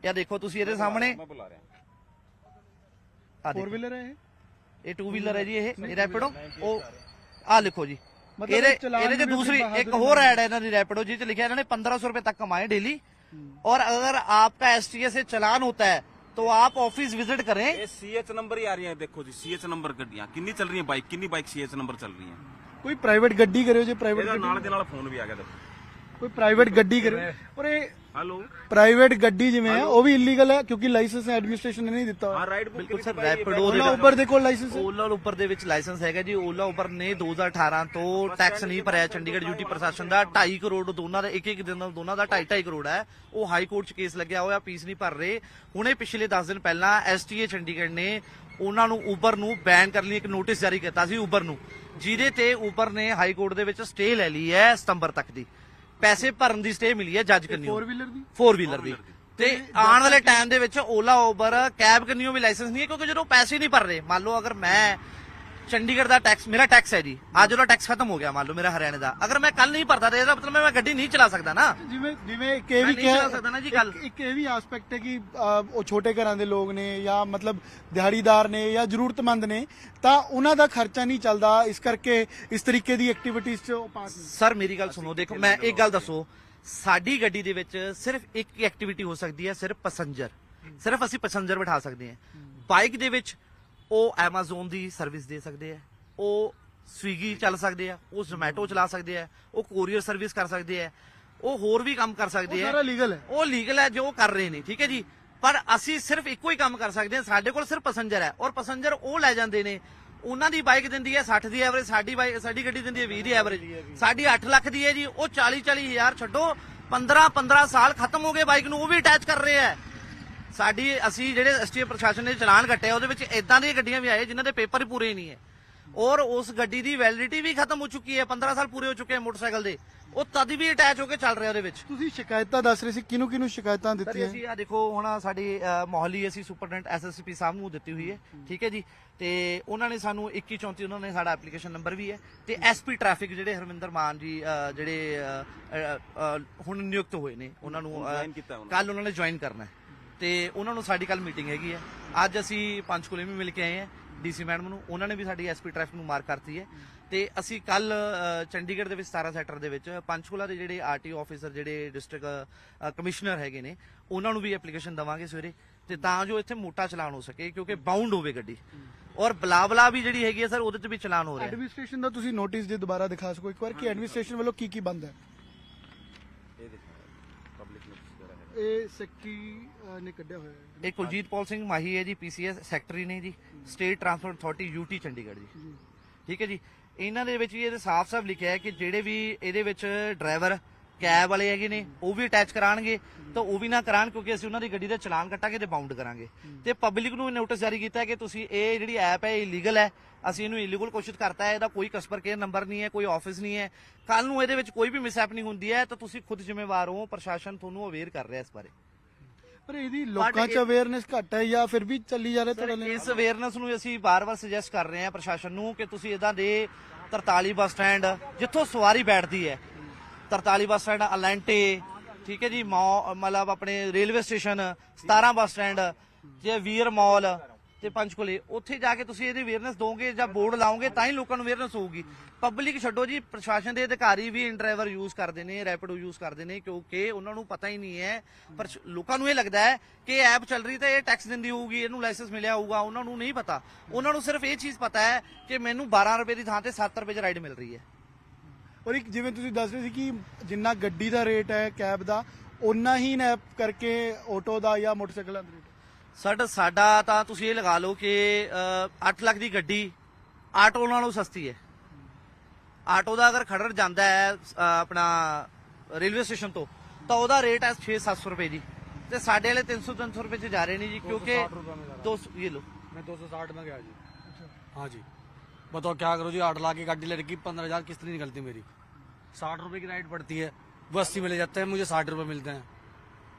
ਇਹ ਦੇਖੋ ਤੁਸੀਂ ਇਹਦੇ ਸਾਹਮਣੇ मैं बुला रहा हूँ। ਆ 4 ਦੇਖੋ ਵੀਲਰ ਹੈ ਇਹ 2 ਵੀਲਰ ਹੈ ਜੀ ਇਹ ਰੈਪਿਡੋ ਉਹ ਆ ਲਿਖੋ ਜੀ मतलब ਇਹਦੇ एक चलान ਇਹਦੇ में ਚ भी ਦੂਸਰੀ बहादुरी ਇੱਕ ਹੋਰ ਐਡ ਹੈ ਇਹਨਾਂ ਦੀ रैपिडो जिस लिखा है इन्होंने 1500 रुपए तक कमाए डेली और अगर आपका एसटीए से चलान होता है तो आप ऑफिस विजिट करें। ये CH नंबर ही आ रही है, देखो जी CH नंबर ਗੱਡੀਆਂ ਕਿੰਨੀ ਚੱਲ ਰਹੀ ਹੈ ਬਾਈਕ, ਕਿੰਨੀ ਬਾਈਕ CH ਨੰਬਰ ਚੱਲ ਰਹੀ ਹੈ। ਕੋਈ ਪ੍ਰਾਈਵੇਟ ਗੱਡੀ ਕਰਿਓ ਜੇ ਪ੍ਰਾਈਵੇਟ ਇਹਦਾ ਨਾਲ ਦੇ ਨਾਲ ਫੋਨ ਵੀ ਆ ਗਿਆ ਦੇਖੋ। ਕੋਈ ਪ੍ਰਾਈਵੇਟ ਗੱਡੀ ਕਰਿਓ ਪਰ ਇਹ हेलो ਪ੍ਰਾਈਵੇਟ ਗੱਡੀ ਜਿਵੇਂ ਹੈ ਉਹ ਵੀ ਇਲੀਗਲ ਹੈ ਕਿਉਂਕਿ ਲਾਇਸੈਂਸ ਐਡਮਿਨਿਸਟ੍ਰੇਸ਼ਨ ਨੇ ਨਹੀਂ ਦਿੱਤਾ हाँ राइड बुक ਬਿਲਕੁਲ ਸਰ ਰੈਪਿਡੋ ਦੇ ਓਲਾ ਉਬਰ ਦੇ ਕੋਲ ਲਾਇਸੈਂਸ ਹੈ ਓਲਾ ਉਬਰ ਦੇ ਵਿੱਚ ਲਾਇਸੈਂਸ ਹੈਗਾ ਜੀ। ਓਲਾ ਉਬਰ ਨੇ 2018 ਤੋਂ ਟੈਕਸ ਨਹੀਂ ਭਰਿਆ ਚੰਡੀਗੜ੍ਹ ਡਿਊਟੀ ਪ੍ਰਸ਼ਾਸਨ ਦਾ 2.5 ਕਰੋੜ ਦੋਨਾਂ ਦਾ ਇੱਕ ਦਿਨ ਦਾ ਦੋਨਾਂ ਦਾ 2.5 ਕਰੋੜ ਹੈ। ਉਹ ਹਾਈ ਕੋਰਟ 'ਚ ਕੇਸ ਲੱਗਿਆ ਹੋਇਆ, ਫੀਸ ਨਹੀਂ ਭਰ ਰਹੇ। ਹੁਣੇ ਪਿਛਲੇ 10 ਦਿਨ ਪਹਿਲਾਂ ਐਸਟੀਏ ਚੰਡੀਗੜ੍ਹ ਨੇ ਉਹਨਾਂ ਨੂੰ ਉਬਰ ਨੂੰ ਬੈਨ ਕਰਨ ਲਈ ਇੱਕ ਨੋਟਿਸ ਜਾਰੀ ਕੀਤਾ ਸੀ ਉਬਰ ਨੂੰ, ਜਿਹਦੇ ਤੇ ਉਬਰ ਨੇ ਹਾਈ ਕੋਰਟ ਦੇ ਵਿੱਚ ਸਟੇ ਲੈ ਲਈ ਹੈ ਸਤੰਬਰ ਤੱਕ ਦੀ। ਪੈਸੇ ਭਰਨ ਦੀ ਸਟੇ ਮਿਲੀ ਹੈ ਜੱਜ ਕੰਨਿਓ 4 ਵੀਲਰ ਦੀ 4 ਵੀਲਰ ਦੀ। ਤੇ ਆਉਣ ਵਾਲੇ ਟਾਈਮ ਦੇ ਵਿੱਚ ਓਲਾ ਉਬਰ ਕੈਬ ਕੰਨਿਓ ਵੀ ਲਾਇਸੈਂਸ ਨਹੀਂ ਹੈ ਕਿਉਂਕਿ ਜਦੋਂ ਪੈਸੇ ਨਹੀਂ ਭਰ ਰਹੇ। ਮੰਨ ਲਓ ਅਗਰ ਮੈਂ ਚੰਡੀਗੜ੍ਹ ਦਾ ਟੈਕਸ ਮੇਰਾ ਟੈਕਸ ਹੈ ਜੀ, ਅੱਜ ਉਹਦਾ ਟੈਕਸ ਖਤਮ ਹੋ ਗਿਆ ਮੰਨ ਲਓ ਮੇਰਾ ਹਰਿਆਣੇ ਦਾ, ਅਗਰ ਮੈਂ ਕੱਲ ਨਹੀਂ ਭਰਦਾ ਤੇ ਇਹਦਾ ਮਤਲਬ ਮੈਂ ਗੱਡੀ ਨਹੀਂ ਚਲਾ ਸਕਦਾ ਨਾ। ਜਿਵੇਂ ਜਿਵੇਂ ਇੱਕ ਇਹ ਵੀ ਮੈਂ ਨਹੀਂ ਚਲਾ ਸਕਦਾ ਨਾ ਜੀ ਕੱਲ੍ਹ। ਇੱਕ ਇਹ ਵੀ ਐਸਪੈਕਟ ਹੈ ਕਿ ਉਹ ਛੋਟੇ ਘਰਾਂ ਦੇ ਲੋਕ ਨੇ ਜਾਂ ਮਤਲਬ ਦਿਹਾੜੀਦਾਰ ਨੇ ਜਾਂ ਜ਼ਰੂਰਤਮੰਦ ਨੇ ਤਾਂ ਉਹਨਾਂ ਦਾ ਖਰਚਾ ਨਹੀਂ ਚੱਲਦਾ, ਇਸ ਕਰਕੇ ਇਸ ਤਰੀਕੇ ਦੀ ਐਕਟੀਵਿਟੀਜ਼ 'ਚ ਉਹ ਪਾਸ ਨਹੀਂ। ਸਰ ਮੇਰੀ ਗੱਲ ਸੁਣੋ, ਦੇਖੋ ਮੈਂ ਇੱਕ ਗੱਲ ਦੱਸੋ, ਸਾਡੀ ਗੱਡੀ ਦੇ ਵਿੱਚ ਸਿਰਫ ਇੱਕ ਹੀ ਐਕਟੀਵਿਟੀ ਹੋ ਸਕਦੀ ਹੈ, ਸਿਰਫ ਪੈਸੰਜਰ, ਸਿਰਫ ਅਸੀਂ ਪੈਸੰਜਰ ਬਿਠਾ ਸਕਦੇ ਹਾਂ। ਬਾਈਕ ਦੇ ਵਿੱਚ ਉਹ ਐਮਾਜ਼ੋਨ ਦੀ ਸਰਵਿਸ ਦੇ ਸਕਦੇ ਆ, ਉਹ ਸਵੀਗੀ ਚੱਲ ਸਕਦੇ ਆ, ਉਹ ਜ਼ੋਮੈਟੋ ਚਲਾ ਸਕਦੇ ਆ, ਉਹ ਕੋਰੀਅਰ ਸਰਵਿਸ ਕਰ ਸਕਦੇ ਆ, ਉਹ ਹੋਰ ਵੀ ਕੰਮ ਕਰ ਸਕਦੇ ਆ। ਸਾਰਾ ਲੀਗਲ ਹੈ। ਉਹ ਲੀਗਲ ਹੈ ਜੋ ਕਰ ਰਹੇ ਨੇ, ਠੀਕ ਹੈ ਜੀ। ਪਰ ਅਸੀਂ ਸਿਰਫ ਇੱਕੋ ਹੀ ਕੰਮ ਕਰ ਸਕਦੇ ਹਾਂ, ਸਾਡੇ ਕੋਲ ਸਿਰਫ ਪੈਸੰਜਰ ਹੈ ਔਰ ਪੈਸੰਜਰ ਉਹ ਲੈ ਜਾਂਦੇ ਨੇ। ਉਹਨਾਂ ਦੀ ਬਾਈਕ ਦਿੰਦੀ ਹੈ 60 ਦੀ ਐਵਰੇਜ, ਸਾਡੀ ਗੱਡੀ ਦਿੰਦੀ ਹੈ 20 ਦੀ ਐਵਰੇਜ। ਸਾਡੀ 8 ਲੱਖ ਦੀ ਹੈ ਜੀ, ਉਹ 40 ਹਜ਼ਾਰ ਛੱਡੋ 15 ਸਾਲ ਖਤਮ ਹੋ ਗਏ ਬਾਈਕ ਨੂੰ, ਉਹ ਵੀ ਅਟੈਚ ਕਰ ਰਹੇ ਆ। ਸਾਡੀ ਅਸੀਂ ਜਿਹੜੇ ਐਸਟੀਏ ਪ੍ਰਸ਼ਾਸਨ ਨੇ ਚਲਾਨ ਕੱਟਿਆ ਉਹਦੇ ਵਿੱਚ ਇਦਾਂ ਦੀਆਂ ਗੱਡੀਆਂ ਵੀ ਆਏ ਜਿਨ੍ਹਾਂ ਦੇ ਪੇਪਰ ਹੀ ਪੂਰੇ ਨਹੀਂ ਹੈ ਔਰ ਉਸ ਗੱਡੀ ਦੀ ਵੈਲਿਡਿਟੀ ਵੀ ਖਤਮ ਹੋ ਚੁੱਕੀ ਹੈ, 15 ਸਾਲ ਪੂਰੇ ਹੋ ਚੁੱਕੇ ਆ ਮੋਟਰਸਾਈਕਲ ਦੇ, ਉਹ ਤਦ ਵੀ ਅਟੈਚ ਹੋ ਕੇ ਚੱਲ ਰਿਹਾ ਉਹਦੇ ਵਿੱਚ। ਤੁਸੀਂ ਸ਼ਿਕਾਇਤਾਂ ਦੱਸ ਰਹੇ ਸੀ, ਕਿਹਨੂੰ ਕਿਹਨੂੰ ਸ਼ਿਕਾਇਤਾਂ ਸਰ ਦਿੱਤੀਆਂ? ਅਸੀਂ ਆ ਦੇਖੋ ਹੁਣ ਸਾਡੀ ਮੋਹਾਲੀ ਅਸੀਂ ਸੁਪਰਡੈਂਟ ਐਸਐਸਪੀ ਸਾਹਿਬ ਨੂੰ ਦਿੱਤੀ ਹੋਈ ਹੈ, ਠੀਕ ਹੈ ਜੀ। ਤੇ ਉਹਨਾਂ ਨੇ ਸਾਨੂੰ 2134 ਉਹਨਾਂ ਨੇ ਸਾਡਾ ਐਪਲੀਕੇਸ਼ਨ ਨੰਬਰ ਵੀ ਹੈ ਤੇ ਐਸਪੀ ਟ੍ਰੈਫਿਕ ਜਿਹੜੇ ਹਰਮਿੰਦਰ ਮਾਨ ਜੀ ਜਿਹੜੇ ਹੁਣ ਨਿਯੁਕਤ ਹੋਏ ਨੇ ਉਹਨਾਂ ਨੂੰ ਕੱਲ ਉਹਨਾਂ ਨੇ ਜੁਆਇਨ ਕਰਨਾ ਹੈ ਤੇ ਉਹਨਾਂ ਨੂੰ ਸਾਡੀ ਕੱਲ ਮੀਟਿੰਗ ਹੈਗੀ ਹੈ। ਅੱਜ ਅਸੀਂ ਪੰਚਕੂਲੇ ਵੀ ਮਿਲ ਕੇ ਆਏ ਹਾਂ ਡੀਸੀ ਮੈਡਮ ਨੂੰ, ਉਹਨਾਂ ਨੇ ਵੀ ਸਾਡੀ ਐਸਪੀ ਟ੍ਰੈਫਿਕ ਨੂੰ ਮਾਰਕ ਕਰਤੀ ਹੈ ਤੇ ਅਸੀਂ ਕੱਲ ਚੰਡੀਗੜ੍ਹ ਦੇ ਵਿੱਚ 17 ਸੈਕਟਰ ਦੇ ਵਿੱਚ ਪੰਚਕੂਲਾ ਦੇ ਜਿਹੜੇ ਆਰਟੀਓ ਆਫੀਸਰ ਜਿਹੜੇ ਡਿਸਟ੍ਰਿਕਟ ਕਮਿਸ਼ਨਰ ਹੈਗੇ ਨੇ ਉਹਨਾਂ ਨੂੰ ਵੀ ਐਪਲੀਕੇਸ਼ਨ ਦਵਾਂਗੇ ਸਵੇਰੇ ਤੇ ਤਾਂ ਜੋ ਇੱਥੇ ਮੋਟਾ ਚਲਾਨ ਹੋ ਸਕੇ ਕਿਉਂਕਿ ਬਾਉਂਡ ਹੋਵੇ ਗੱਡੀ ਔਰ ਬਲਾਬਲਾ ਵੀ ਜਿਹੜੀ ਹੈਗੀ ਹੈ ਸਰ ਉਹਦੇ 'ਚ ਵੀ ਚਲਾਨ ਹੋ ਰਿਹਾ ਹੈ। ਐਡਮਿਨਿਸਟ੍ਰੇਸ਼ਨ ਦਾ ਤੁਸੀਂ ਨੋਟਿਸ ਜੇ ਦੁਬਾਰਾ ਦਿਖਾ ਸਕੋ ਇੱਕ ਵਾਰ ਕਿ ਐਡਮਿਨਿਸਟ੍ਰੇਸ਼ਨ ਵੱਲੋਂ ਕੀ ਬੰਦ ਹੈ। ਇਹ ਸੈਕਟਰੀ ਨੇ ਕੱਢਿਆ ਹੋਇਆ ਹੈ। ਇਹ ਕੁਲਜੀਤ ਪੌਲ ਸਿੰਘ ਮਾਹੀ ਹੈ ਜੀ, ਪੀਸੀਐਸ ਸੈਕਟਰੀ ਨੇ ਜੀ, state transport authority UT Chandigarh ji, ਠੀਕ ਹੈ ਜੀ। ਇਹਨਾਂ ਦੇ ਵਿੱਚ ਵੀ ਇਹਦੇ ਸਾਫ਼-ਸਾਫ਼ ਲਿਖਿਆ ਹੈ ਕਿ ਜਿਹੜੇ ਵੀ ਇਹਦੇ ਵਿੱਚ ਡਰਾਈਵਰ ਕੈਬ ਵਾਲੇ ਹੈਗੇ ਨੇ ਉਹ ਵੀ ਅਟੈਚ ਕਰਾਣਗੇ ਤਾਂ ਉਹ ਵੀ ਨਾ ਕਰਾਣ ਕਿਉਂਕਿ ਅਸੀਂ ਉਹਨਾਂ ਦੀ ਗੱਡੀ ਦਾ ਚਲਾਨ ਕੱਟਾਂਗੇ ਤੇ ਬਾਉਂਡ ਕਰਾਂਗੇ। ਤੇ ਪਬਲਿਕ ਨੂੰ ਨੋਟਿਸ ਜਾਰੀ ਕੀਤਾ ਹੈ ਕਿ ਤੁਸੀਂ ਇਹ ਜਿਹੜੀ ਐਪ ਹੈ ਇਲੀਗਲ ਹੈ, ਅਸੀਂ ਇਹਨੂੰ ਇਲੀਗਲ ਘੋਸ਼ਿਤ ਕਰਤਾ ਹੈ, ਇਹਦਾ ਕੋਈ ਕਸਟਮਰ ਕੇਅਰ ਨੰਬਰ ਨਹੀਂ ਹੈ, ਕੋਈ ਆਫਿਸ ਨਹੀਂ ਹੈ। ਕੱਲ ਨੂੰ ਇਹਦੇ ਵਿੱਚ ਕੋਈ ਵੀ ਮਿਸਹੈਪਨਿੰਗ ਹੁੰਦੀ ਹੈ ਤਾਂ ਤੁਸੀਂ ਖੁਦ ਜ਼ਿੰਮੇਵਾਰ ਹੋ, ਪ੍ਰਸ਼ਾਸਨ ਤੁਹਾਨੂੰ ਅਵੇਅਰ ਕਰ ਰਿਹਾ ਇਸ ਬਾਰੇ। ਪਰ ਇਹਦੀ ਲੋਕਾਂ 'ਚ ਅਵੇਅਰਨੈਸ ਘੱਟ ਹੈ ਜਾਂ ਫਿਰ ਵੀ ਚੱਲੀ ਜਾ ਰਿਹਾ ਤੁਹਾਡੇ ਇਸ ਅਵੇਅਰਨੈਸ ਨੂੰ ਅਸੀਂ ਬਾਰ-ਬਾਰ ਸੁਜੈਸਟ ਕਰ ਰਹੇ ਹਾਂ ਪ੍ਰਸ਼ਾਸਨ ਨੂੰ ਕਿ ਤੁਸੀਂ ਇਹਦਾ ਦੇ 43 ਬੱਸ ਸਟੈਂਡ ਜਿੱਥੋਂ ਸਵਾਰੀ ਬੈਠਦੀ ਹੈ, 43 ਬੱਸ ਸਟੈਂਡ ਅਲੈਂਟੇ, ਠੀਕ ਹੈ ਜੀ, ਮਤਲਬ ਆਪਣੇ ਰੇਲਵੇ ਸਟੇਸ਼ਨ 17 ਬੱਸ ਸਟੈਂਡ ਜੇ ਵੀਰ ਮਾਲ ਤੇ ਪੰਚਕੂਲੇ, ਉੱਥੇ ਜਾ ਕੇ ਤੁਸੀਂ ਇਹਦੀ ਅਵੇਅਰਨੈਸ ਦੋਗੇ ਜਾਂ ਬੋਰਡ ਲਾਓਗੇ ਤਾਂ ਹੀ ਲੋਕਾਂ ਨੂੰ ਅਵੇਅਰਨੈਸ ਹੋਊਗੀ। ਪਬਲਿਕ ਛੱਡੋ ਜੀ, ਪ੍ਰਸ਼ਾਸਨ ਦੇ ਅਧਿਕਾਰੀ ਵੀ ਇਨ ਡਰਾਈਵਰ ਯੂਜ਼ ਕਰਦੇ ਨੇ, ਰੈਪਿਡੋ ਯੂਜ਼ ਕਰਦੇ ਨੇ ਕਿਉਂਕਿ ਉਹਨਾਂ ਨੂੰ ਪਤਾ ਹੀ ਨਹੀਂ ਹੈ। ਪਰ ਲੋਕਾਂ ਨੂੰ ਇਹ ਲੱਗਦਾ ਹੈ ਕਿ ਐਪ ਚੱਲ ਰਹੀ ਤਾਂ ਇਹ ਟੈਕਸ ਦਿੰਦੀ ਹੋਊਗੀ, ਇਹਨੂੰ ਲਾਇਸੈਂਸ ਮਿਲਿਆ ਹੋਊਗਾ, ਉਹਨਾਂ ਨੂੰ ਨਹੀਂ ਪਤਾ। ਉਹਨਾਂ ਨੂੰ ਸਿਰਫ ਇਹ ਚੀਜ਼ ਪਤਾ ਹੈ ਕਿ ਮੈਨੂੰ 12 ਰੁਪਏ ਦੀ ਥਾਂ ਤੇ 7 ਰੁਪਏ 'ਚ ਰਾਈਡ ਮਿਲ ਰਹੀ ਹੈ। ਔਰ ਇੱਕ ਜਿਵੇਂ ਤੁਸੀਂ ਦੱਸ ਰਹੇ ਸੀ ਕਿ ਜਿੰਨਾ ਗੱਡੀ ਦਾ ਰੇਟ ਹੈ ਕੈਬ ਦਾ ਉਨਾ ਹੀ ਨੈਪ ਕਰਕੇ ਆਟੋ ਦਾ ਜਾਂ ਮੋਟਰਸਾਈਕਲਾਂ ਦਾ ਰੇਟ ਸਾਡਾ ਤਾਂ ਤੁਸੀਂ ਇਹ ਲਗਾ ਲਓ ਕਿ 8 ਲੱਖ ਦੀ ਗੱਡੀ ਆਟੋ ਨਾਲੋਂ ਸਸਤੀ ਹੈ। ਆਟੋ ਦਾ ਅਗਰ ਖੜਰ ਜਾਂਦਾ ਹੈ ਆਪਣਾ ਰੇਲਵੇ ਸਟੇਸ਼ਨ ਤੋਂ ਤਾਂ ਉਹਦਾ ਰੇਟ ਹੈ 600-700 ਰੁਪਏ ਜੀ ਤੇ ਸਾਡੇ ਵਾਲੇ 300-300 ਰੁਪਏ 'ਚ ਜਾ ਰਹੇ ਨੇ ਜੀ ਕਿਉਂਕਿ 200 ये लो मैं 260 में गया जी। हाँ जी, बताओ क्या करो जी, 8 लाख की गाड़ी लड़की 15,000 किस्त नहीं निकलती मेरी, 60 रुपए की राइड पड़ती है, वो 80 में ले जाते हैं, मुझे 60 रुपए मिलते हैं।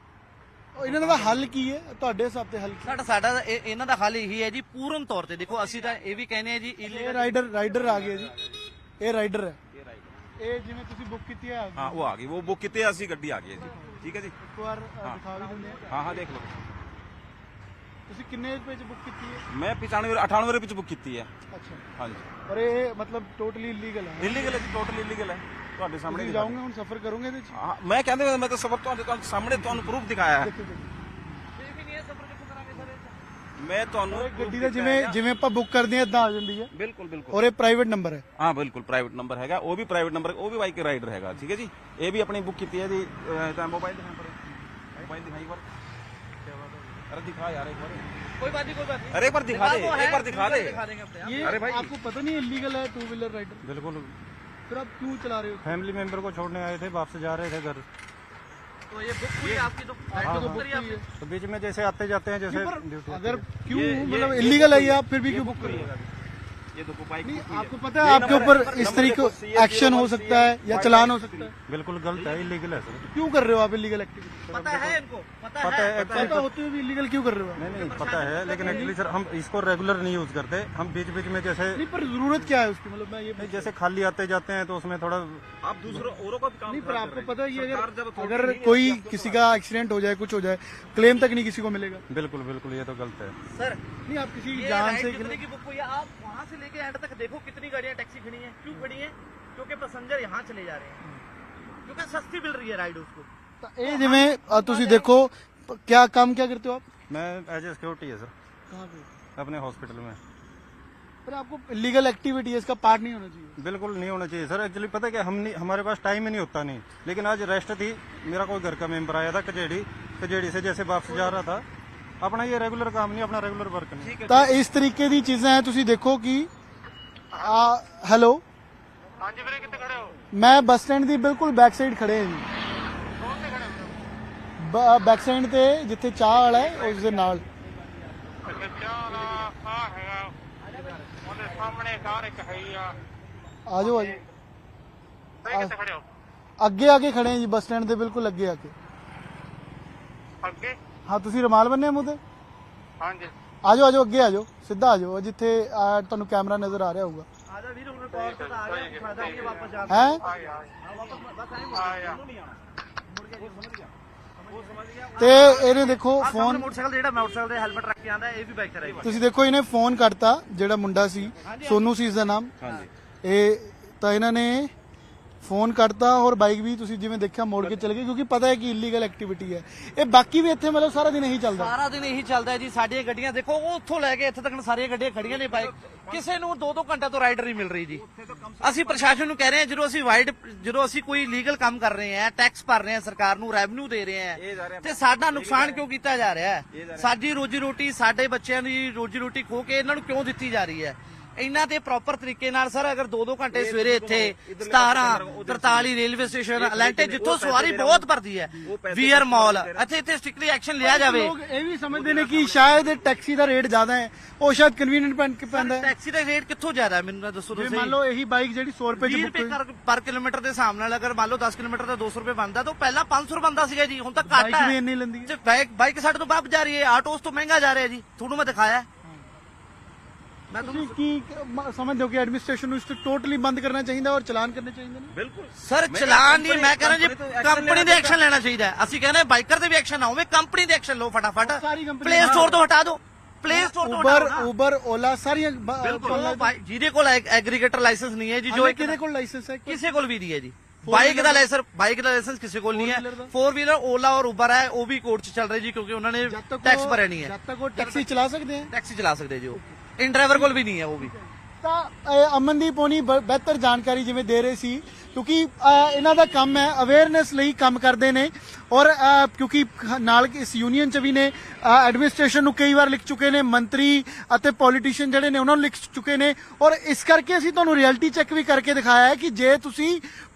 ਇਹਨਾਂ ਦਾ ਹੱਲ ਕੀ ਹੈ ਤੁਹਾਡੇ ਹਿਸਾਬ ਤੇ? ਹੱਲ ਸਾਡਾ ਇਹਨਾਂ ਦਾ ਹੱਲ ਇਹੀ ਹੈ ਜੀ, ਪੂਰਨ ਤੌਰ ਤੇ ਦੇਖੋ ਅਸੀਂ ਤਾਂ ਇਹ ਵੀ ਕਹਿੰਦੇ ਆ ਜੀ ਇਹ ਰਾਈਡਰ ਆ ਗਿਆ ਜੀ, ਇਹ ਰਾਈਡਰ ਹੈ, ਇਹ ਜਿਵੇਂ ਤੁਸੀਂ ਬੁੱਕ ਕੀਤੀ ਹੈ हाँ वो आ गई, वो बुक कितने अस्सी गड्डी आ गई है जी। ठीक है जी, ਇੱਕ ਵਾਰ ਦਿਖਾ ਵੀ ਦਿੰਦੇ ਆ हाँ हाँ देख लो। ਤੁਸੀਂ ਕਿੰਨੇ ਰੁਪਏ ਚ ਬੁੱਕ ਕੀਤੀ ਹੈ मैं 95 98 रुपये बुक की है। ਅੱਛਾ हाँ जी, ਪਰ ਇਹ ਮਤਲਬ ਟੋਟਲੀ ਇਲੀਗਲ ਹੈ इलीगल है जी, टोटल इलीगल है। ਤੁਹਾਡੇ ਸਾਹਮਣੇ ਤੁਸੀਂ ਜਾਓਗੇ ਹੁਣ ਸਫਰ ਕਰੋਗੇ ਇਹਦੇ ਚ हाँ मैं कहते मैं तो सफर ਤੁਹਾਨੂੰ ਸਾਹਮਣੇ ਤੁਹਾਨੂੰ ਪ੍ਰੂਫ ਦਿਖਾਇਆ ਹੈ। ਦੇਖੋ ਦੇਖੋ ਮੈਂ ਤੁਹਾਨੂੰ ਗੱਡੀ ਦਾ ਜਿਵੇਂ ਆਪਾਂ ਬੁੱਕ ਕਰਦੇ ਆ ਇਦਾਂ ਆ ਜਾਂਦੀ ਹੈ ਬਿਲਕੁਲ ਬਿਲकुल ਔਰ ਇਹ ਪ੍ਰਾਈਵੇਟ ਨੰਬਰ ਹੈ हाँ बिल्कुल प्राइवेट नंबर हैगा, वो भी प्राइवेट नंबर, वो भी बाइक के राइडर हैगा। ठीक है जी, ये भी अपनी बुक की है जी। मोबाइल दिखाई पर, मोबाइल दिखाई पर, अरे दिखा यार एक बार, कोई बात नहीं, कोई बात नहीं। अरे एक बार दिखा दे, एक बार दिखा दे। दिखा देंगे अपने आप। ये अरे भाई। आपको पता नहीं इलीगल है टू व्हीलर राइडर? बिल्कुल। फिर आप क्यों चला रहे हो? फैमिली मेंबर को छोड़ने आए थे, वापस जा रहे थे घर, तो ये बुक हुई आपकी, तो आपको तो बुक बुक करी की आपने। है। तो बीच में जैसे आते जाते हैं जैसे ड्यूटी अगर क्यों ये- मतलब ये- इलीगल है ये आप फिर भी क्यों बुक कर रहे हो? ये देखो बाइक नहीं बुक हुई आपको है। पता है ये आपके नंबर ऊपर है, इस नंबर तरीके देखो, CH एक्शन हो सकता है या चलान हो सकता है, बिल्कुल गलत है, इलीगल है सर। क्यों कर रहे हो आप इलीगल एक्टिविटी? पता है इनको, पता पता है। है पता होते हुए भी इलीगल क्यों कर रहे हो? नहीं नहीं पता है, लेकिन एक्चुअली सर हम इसको रेगुलर नहीं यूज करते, हम बीच बीच में जैसे नहीं पर जरूरत क्या है उसकी, मतलब मैं ये नहीं, जैसे खाली आते जाते हैं तो उसमें थोड़ा आप दूसरों औरों का भी काम नहीं पर खराब आपको कर रहे पता हैं। ही है सरकार जब अगर कोई किसी का एक्सीडेंट हो जाए कुछ हो जाए क्लेम तक नहीं किसी को मिलेगा। बिल्कुल बिल्कुल ये तो गलत है। सर नहीं आप किसी ये जान राइड से कितने की बुक हुई है? आप वहाँ से लेके एंड तक देखो कितनी गाड़ियाँ टैक्सी खड़ी हैं। क्यों खड़ी हैं? क्योंकि पैसेंजर यहाँ चले जा रहे हैं, क्योंकि सस्ती मिल रही है राइड उसको। ਇਹ ਜਿਵੇਂ ਤੁਸੀਂ ਦੇਖੋ क्या काम क्या करते हो आप? मैं एज ए सिक्योरिटी है सर, कहाँ पे? अपने हॉस्पिटल में। पर आपको इलीगल एक्टिविटी है इसका पार्ट नहीं होना चाहिए। बिल्कुल नहीं होना चाहिए सर, एक्चुअली पता है क्या, हम नहीं, हमारे पास टाइम ही नहीं होता नहीं, लेकिन आज रेस्ट थी, मेरा कोई घर का मेंबर आया था कजेड़ी से जैसे वापस जा रहा था, अपना ये रेगुलर काम नहीं, अपना रेगुलर वर्क नहीं। ਤਾਂ ਇਸ ਤਰੀਕੇ ਦੀ ਚੀਜ਼ਾਂ ਹੈ ਤੁਸੀਂ ਦੇਖੋ ਕਿ ਹੈਲੋ हाँ जी वीरे कितने खड़े हो? ਮੈਂ ਬੱਸ ਸਟੈਂਡ ਦੀ ਬਿਲਕੁਲ ਬੈਕ ਸਾਈਡ ਖੜੇ ਹਾਂ ਜੀ, कौन से खड़े हो? ਬੈਕ ਸਾਈਡ ਤੇ ਜਿੱਥੇ ਚਾਹ ਵਾਲਾ ਹੈ ਉਸ ਦੇ ਨਾਲ। अच्छा चाला आ हैगा ਉਹਦੇ ਸਾਹਮਣੇ ਕਾਰ ਇੱਕ ਹੈ ਹੀ ਆ। ਆ ਜਾਓ ਆ ਜਾਓ, ਤੁਸੀਂ ਕਿੱਥੇ ਖੜੇ ਹੋ? ਅੱਗੇ ਆ ਕੇ ਖੜੇ ਹਾਂ ਜੀ ਬੱਸ ਸਟੈਂਡ ਦੇ ਬਿਲਕੁਲ ਅੱਗੇ ਆ ਕੇ। ਅੱਗੇ? ਹਾਂ ਤੁਸੀਂ ਰੁਮਾਲ ਬੰਨਿਆ ਮੂੰਹ ਤੇ? हाँ जी ਆ ਜਾਓ ਅੱਗੇ ਆ ਜਾਓ, ਸਿੱਧਾ ਆ ਜਾਓ ਜਿੱਥੇ ਤੁਹਾਨੂੰ ਕੈਮਰਾ ਨਜ਼ਰ ਆ ਰਿਹਾ ਹੋਊਗਾ। आजा वीर उन्हें कॉल तो आ गया, फायदा नहीं है वापस जाने ਹੈ ਆ ਗਿਆ ਤੇ ਇਹਨੇ ਦੇਖੋ का। ਫੋਨ मोटरसाइकिल ਜਿਹੜਾ ਮੋਟਰਸਾਈਕਲ ਦੇ ਹੈਲਮਟ ਰੱਖ ਕੇ ਆਂਦਾ ਇਹ ਵੀ ਬਾਈਕ ਤੇ ਰਾਈਡ। ਤੁਸੀਂ ਦੇਖੋ ਇਹਨੇ ਫੋਨ ਕੱਟਤਾ, ਜਿਹੜਾ ਮੁੰਡਾ ਸੀ ਸੋਨੂ ਸੀ ਇਸਦਾ ਨਾਮ। हाँ जी, ਇਹ ਤਾਂ ਇਹਨਾਂ ਨੇ ਫੋਨ ਕੱਟਤਾ ਔਰ ਬਾਈਕ ਵੀ ਤੁਸੀਂ ਜਿਵੇਂ ਦੇਖਿਆ ਮੋੜ ਕੇ ਚਲੇ ਗਏ, ਕਿਉਂਕਿ ਪਤਾ ਹੈ ਕਿ ਇਲੀਗਲ ਐਕਟੀਵਿਟੀ ਹੈ। ਇਹ ਬਾਕੀ ਵੀ ਇੱਥੇ ਮਤਲਬ ਸਾਰਾ ਦਿਨ ਇਹੀ ਚੱਲਦਾ। ਸਾਰਾ ਦਿਨ ਇਹੀ ਚੱਲਦਾ ਹੈ ਜੀ। ਸਾਡੀਆਂ ਗੱਡੀਆਂ ਦੇਖੋ ਉਹ ਉੱਥੋਂ ਲੈ ਕੇ ਇੱਥੇ ਤੱਕ ਸਾਰੀਆਂ ਗੱਡੀਆਂ ਖੜੀਆਂ ਨੇ ਬਾਈਕ, ਕਿਸੇ ਨੂੰ 2-2 ਘੰਟੇ ਤੋਂ ਰਾਈਡਰ ਨਹੀਂ ਮਿਲ ਰਹੀ ਜੀ। ਅਸੀਂ ਪ੍ਰਸ਼ਾਸਨ ਨੂੰ ਕਹਿ ਰਹੇ ਹਾਂ ਜਦੋਂ ਅਸੀਂ ਕੋਈ ਲੀਗਲ ਕੰਮ ਕਰ ਰਹੇ ਹਾਂ, ਟੈਕਸ ਭਰ ਰਹੇ ਹਾਂ, ਸਰਕਾਰ ਨੂੰ ਰੈਵਨਿਊ ਦੇ ਰਹੇ ਹਾਂ, ਤੇ ਸਾਡਾ ਨੁਕਸਾਨ ਕਿਉਂ ਕੀਤਾ ਜਾ ਰਿਹਾ ਹੈ? ਸਾਡੀ ਰੋਜੀ ਰੋਟੀ, ਸਾਡੇ ਬੱਚਿਆਂ ਦੀ ਰੋਜੀ ਰੋਟੀ ਖੋ ਕੇ ਇਹਨਾਂ ਨੂੰ ਕਿਉਂ ਦਿੱਤੀ ਜਾ ਰਹੀ ਹੈ? ਇਹਨਾਂ ਤੇ ਪ੍ਰੋਪਰ ਤਰੀਕੇ ਨਾਲ ਸਰ ਅਗਰ 2-2 ਘੰਟੇ ਸਵੇਰੇ ਇੱਥੇ 17 43 ਰੇਲਵੇ ਸਟੇਸ਼ਨ ਅਲੈਂਟੇ ਜਿੱਥੋਂ ਸਵਾਰੀ ਬਹੁਤ ਭਰਦੀ ਹੈ, ਵੀਆਰ ਮਾਲ ਇੱਥੇ ਸਟ੍ਰਿਕਟਲੀ ਐਕਸ਼ਨ ਲਿਆ ਜਾਵੇ। ਲੋਕ ਇਹ ਵੀ ਸਮਝਦੇ ਨੇ ਕਿ ਸ਼ਾਇਦ ਇਹ ਟੈਕਸੀ ਦਾ ਰੇਟ ਜ਼ਿਆਦਾ ਹੈ, ਉਹ ਸ਼ਾਇਦ ਕਨਵੀਨੀਅੰਟ ਪੈਂਦਾ ਹੈ। ਟੈਕਸੀ ਦਾ ਰੇਟ ਕਿੱਥੋਂ ਜ਼ਿਆਦਾ ਹੈ ਮੈਨੂੰ ਤਾਂ ਦੱਸੋ ਜੇ ਤੁਸੀਂ। ਮੰਨ ਲਓ ਇਹੀ ਬਾਈਕ ਜਿਹੜੀ 100 ਰੁਪਏ 20 ਚ ਰੁਪਏ ਬੁੱਕ ਪਰ ਕਿਲੋਮੀਟਰ ਦੇ ਹਿਸਾਬ ਨਾਲ ਅਗਰ ਮੰਨ ਲਓ 10 ਕਿਲੋਮੀਟਰ ਦਾ 200 ਰੁਪਏ ਬਣਦਾ ਤਾਂ ਪਹਿਲਾਂ 500 ਬਣਦਾ ਸੀਗਾ ਜੀ, ਹੁਣ ਤਾਂ ਘੱਟ ਬਾਈਕ ਹੈ। ਵੀ ਇੰਨੀ ਲੈਂਦੀ ਹੈ। ਤੇ ਬਾਈਕ ਸਾਡੇ ਤੋਂ ਵੱਧ ਜਾ ਰਹੀ ਹੈ, ਆਟੋ ਉਸ ਤੋਂ ਮਹਿੰਗਾ ਜਾ ਰਿਹਾ ਜੀ, ਤੁਹਾਨੂੰ ਮੈਂ ਦਿਖਾਇਆ ਹੈ। ਮੈਂ ਤੁਸੀਂ ਕੀ ਸਮਝਦੇ ਹੋ ਕਿ ਐਡਮਿਨਿਸਟ੍ਰੇਸ਼ਨ ਨੂੰ ਇਸ ਤੋਂ ਟੋਟਲੀ ਬੰਦ ਕਰਨਾ ਚਾਹੀਦਾ ਔਰ ਚਲਾਨ ਕਰਨੇ ਚਾਹੀਦੇ ਨੇ? बिल्कुल ਸਰ ਚਲਾਨ ਨਹੀਂ, ਮੈਂ ਕਹਿ ਰਿਹਾ ਜੀ ਕੰਪਨੀ ਤੋਂ ਕੰਪਨੀ ਦੇ ਐਕਸ਼ਨ ਲੈਣਾ ਚਾਹੀਦਾ ਹੈ। ਅਸੀਂ ਕਹਿੰਦੇ ਬਾਈਕਰ ਦੇ ਵੀ ਐਕਸ਼ਨ ਨਾ ਹੋਵੇ, ਕੰਪਨੀ ਦੇ ਐਕਸ਼ਨ ਲਓ ਫਟਾਫਟ। ਸਾਰੀ ਕੰਪਨੀ ਪਲੇ ਸਟੋਰ ਤੋਂ ਹਟਾ ਦਿਓ, ਪਲੇ ਸਟੋਰ ਤੋਂ ਹਟਾ ਦਿਓ। ਉਬਰ ਓਲਾ ਸਾਰੀਆਂ ਜਿਹਦੇ ਕੋਲ ਐਗਰੀਗੇਟਰ ਲਾਇਸੈਂਸ ਨਹੀਂ ਹੈ ਜੀ, ਜੋ ਕਿਹਦੇ ਕੋਲ ਲਾਇਸੈਂਸ ਹੈ? ਕਿਸੇ ਕੋਲ ਵੀ ਨਹੀਂ ਹੈ ਜੀ। ਬਾਈਕ ਦਾ ਲਾਇਸੈਂਸ ਕਿਸੇ ਕੋਲ ਨਹੀਂ ਹੈ। 4 ਵੀਲਰ ਓਲਾ ਔਰ ਉਬਰ ਹੈ, ਉਹ ਵੀ ਕੋਰਟ 'ਚ ਚੱਲ ਰਹੀ ਜੀ, ਕਿਉਂਕਿ ਉਹਨਾਂ ਨੇ ਟੈਕਸ ਭਰਿਆ ਨਹੀਂ ਹੈ। ਜਦ ਤੱਕ ਉਹ ਟੈਕਸੀ ਚਲਾ ਸਕਦੇ ਆ ਟੈਕਸੀ ਚਲਾ ਸਕਦੇ ਜੀ, ਉਹ ਇਨ ਡਰਾਈਵਰ ਕੋਲ ਵੀ ਨਹੀਂ ਹੈ ਉਹ ਵੀ। ਤਾਂ ਅਮਨਦੀਪ ਹੋਣੀ ਬਿਹਤਰ ਜਾਣਕਾਰੀ ਜਿਵੇਂ ਦੇ ਰਹੇ ਸੀ, ਕਿਉਂਕਿ ਇਹਨਾਂ ਦਾ ਕੰਮ ਹੈ ਅਵੇਅਰਨੈਸ ਲਈ ਕੰਮ ਕਰਦੇ ਨੇ, ਔਰ ਕਿਉਂਕਿ ਨਾਲ ਇਸ ਯੂਨੀਅਨ ਚ ਵੀ ਨੇ, ਐਡਮਿਨਿਸਟ੍ਰੇਸ਼ਨ ਨੂੰ ਕਈ ਵਾਰ ਲਿਖ ਚੁੱਕੇ ਨੇ, ਮੰਤਰੀ ਅਤੇ ਪੋਲੀਟੀਸ਼ੀਅਨ ਜਿਹੜੇ ਨੇ ਉਹਨਾਂ ਨੂੰ ਲਿਖ ਚੁੱਕੇ ਨੇ, ਔਰ ਇਸ ਕਰਕੇ ਅਸੀਂ ਤੁਹਾਨੂੰ ਰਿਐਲਿਟੀ ਚੈੱਕ ਵੀ ਕਰਕੇ ਦਿਖਾਇਆ ਹੈ ਕਿ ਜੇ ਤੁਸੀਂ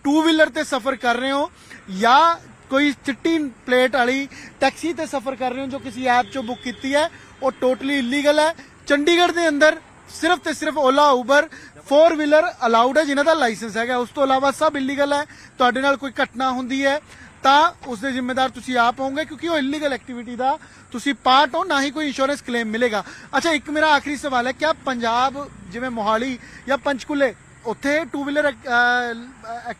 2 ਵੀਲਰ ਤੇ ਸਫ਼ਰ ਕਰ ਰਹੇ ਹੋ ਜਾਂ ਕੋਈ ਚਿੱਟੀ ਪਲੇਟ ਵਾਲੀ ਟੈਕਸੀ ਤੇ ਸਫ਼ਰ ਕਰ ਰਹੇ ਹੋ ਜੋ ਕਿਸੇ ਐਪ ਚੋਂ ਬੁੱਕ ਕੀਤੀ ਹੈ, ਉਹ ਟੋਟਲੀ ਇਲੀਗਲ ਹੈ। ਚੰਡੀਗੜ੍ਹ ਦੇ ਅੰਦਰ ਸਿਰਫ ਤੇ ਸਿਰਫ ਓਲਾ ਉਬਰ 4 ਵੀਲਰ ਅਲਾਉਡ ਹੈ ਜਿਨ੍ਹਾਂ ਦਾ ਲਾਇਸੈਂਸ ਹੈਗਾ, ਉਸ ਤੋਂ ਇਲਾਵਾ ਸਭ ਇਲੀਗਲ ਹੈ। ਤੁਹਾਡੇ ਨਾਲ ਕੋਈ ਘਟਨਾ ਹੁੰਦੀ ਹੈ ਤਾਂ ਉਸ ਦੇ ਜ਼ਿੰਮੇਦਾਰ ਤੁਸੀਂ ਆਪ ਹੋਵੋਗੇ, ਕਿਉਂਕਿ ਉਹ ਇਲੀਗਲ ਐਕਟੀਵਿਟੀ ਦਾ ਤੁਸੀਂ ਪਾਰਟ ਹੋ, ਨਾ ਹੀ ਕੋਈ ਇੰਸ਼ੋਰੈਂਸ ਕਲੇਮ ਮਿਲੇਗਾ। ਅੱਛਾ, ਇੱਕ ਮੇਰਾ ਆਖਰੀ ਸਵਾਲ ਹੈ, ਕਿਆ ਪੰਜਾਬ ਜਿਵੇਂ ਮੋਹਾਲੀ ਜਾਂ ਪੰਚਕੂਲੇ ਉੱਥੇ ਟੂ ਵੀਲਰ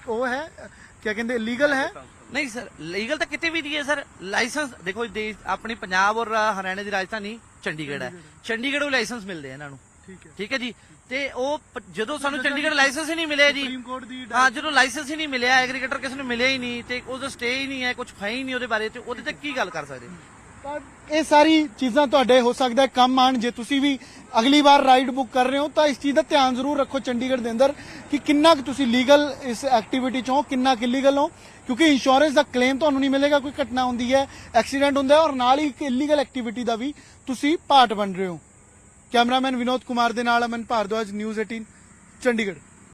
ਉਹ ਹੈ ਕੀ ਕਹਿੰਦੇ ਇਲੀਗਲ ਹੈ? ਨਹੀਂ ਸਰ, ਲੀਗਲ ਤਾਂ ਕਿਤੇ ਵੀ ਨਹੀਂ ਹੈ ਸਰ। ਲਾਇਸੈਂਸ ਦੇਖੋ ਆਪਣੀ ਪੰਜਾਬ ਔਰ ਹਰਿਆਣਾ ਦੀ ਰਾਜਧਾਨੀ ਚੰਡੀਗੜ੍ਹ ਹੈ। ਚੰਡੀਗੜ੍ਹੋਂ ਲਾਇਸੈਂਸ ਮਿਲਦੇ ਆ ਇਹਨਾਂ ਨੂੰ, ਠੀਕ ਹੈ ਜੀ। ਤੇ ਉਹ ਜਦੋਂ ਸਾਨੂੰ ਚੰਡੀਗੜ੍ਹ ਲਾਇਸੈਂਸ ਹੀ ਨਹੀਂ ਮਿਲਿਆ ਜੀ, ਸੁਪਰੀਮ ਕੋਰਟ ਦੀ ਹਾਂ ਜਦੋਂ ਲਾਇਸੈਂਸ ਹੀ ਨਹੀਂ ਮਿਲਿਆ, ਐਗਰੀਗੇਟਰ ਕਿਸੇ ਨੂੰ ਮਿਲਿਆ ਹੀ ਨਹੀਂ ਤੇ ਉਹਦਾ ਸਟੇ ਹੀ ਨਹੀਂ ਹੈ, ਕੁਝ ਹੈ ਹੀ ਨਹੀਂ ਉਹਦੇ ਬਾਰੇ, ਤੇ ਉਹਦੇ ਤੇ ਕੀ ਗੱਲ ਕਰ ਸਕਦੇ? ਤਾਂ ਇਹ ਸਾਰੀ ਚੀਜ਼ਾਂ ਤੁਹਾਡੇ ਹੋ ਸਕਦਾ ਹੈ ਕੰਮ ਆਣ। ਜੇ ਤੁਸੀਂ ਵੀ ਅਗਲੀ ਵਾਰ ਰਾਈਡ ਬੁੱਕ ਕਰ ਰਹੇ ਹੋ ਤਾਂ ਇਸ ਚੀਜ਼ ਦਾ ਧਿਆਨ ਜ਼ਰੂਰ ਰੱਖੋ ਚੰਡੀਗੜ੍ਹ ਦੇ ਅੰਦਰ ਕਿ ਕਿੰਨਾ ਕੁ ਤੁਸੀਂ ਲੀਗਲ ਇਸ ਐਕਟੀਵਿਟੀ 'ਚ ਹੋ, ਕਿੰਨਾ ਕੁ ਇਲੀਗਲ ਹੋ, ਕਿਉਂਕਿ ਇੰਸ਼ੋਰੈਂਸ ਦਾ ਕਲੇਮ ਤੁਹਾਨੂੰ ਨਹੀਂ ਮਿਲੇਗਾ। ਕੋਈ ਘਟਨਾ ਹੁੰਦੀ ਹੈ, ਐਕਸੀਡੈਂਟ ਹੁੰਦਾ ਹੈ, ਔਰ ਨਾਲ ਹੀ ਇੱਕ ਇਲੀਗਲ ਐਕਟੀਵਿਟੀ ਦਾ ਵੀ ਤੁਸੀਂ ਪਾਰਟ ਬਣ ਰਹੇ ਹੋ। ਕੈਮਰਾਮੈਨ ਵਿਨੋਦ ਕੁਮਾਰ ਦੇ ਨਾਲ ਅਮਨ ਭਾਰਦਵਾਜ, ਨਿਊਜ਼ 18 ਚੰਡੀਗੜ੍ਹ।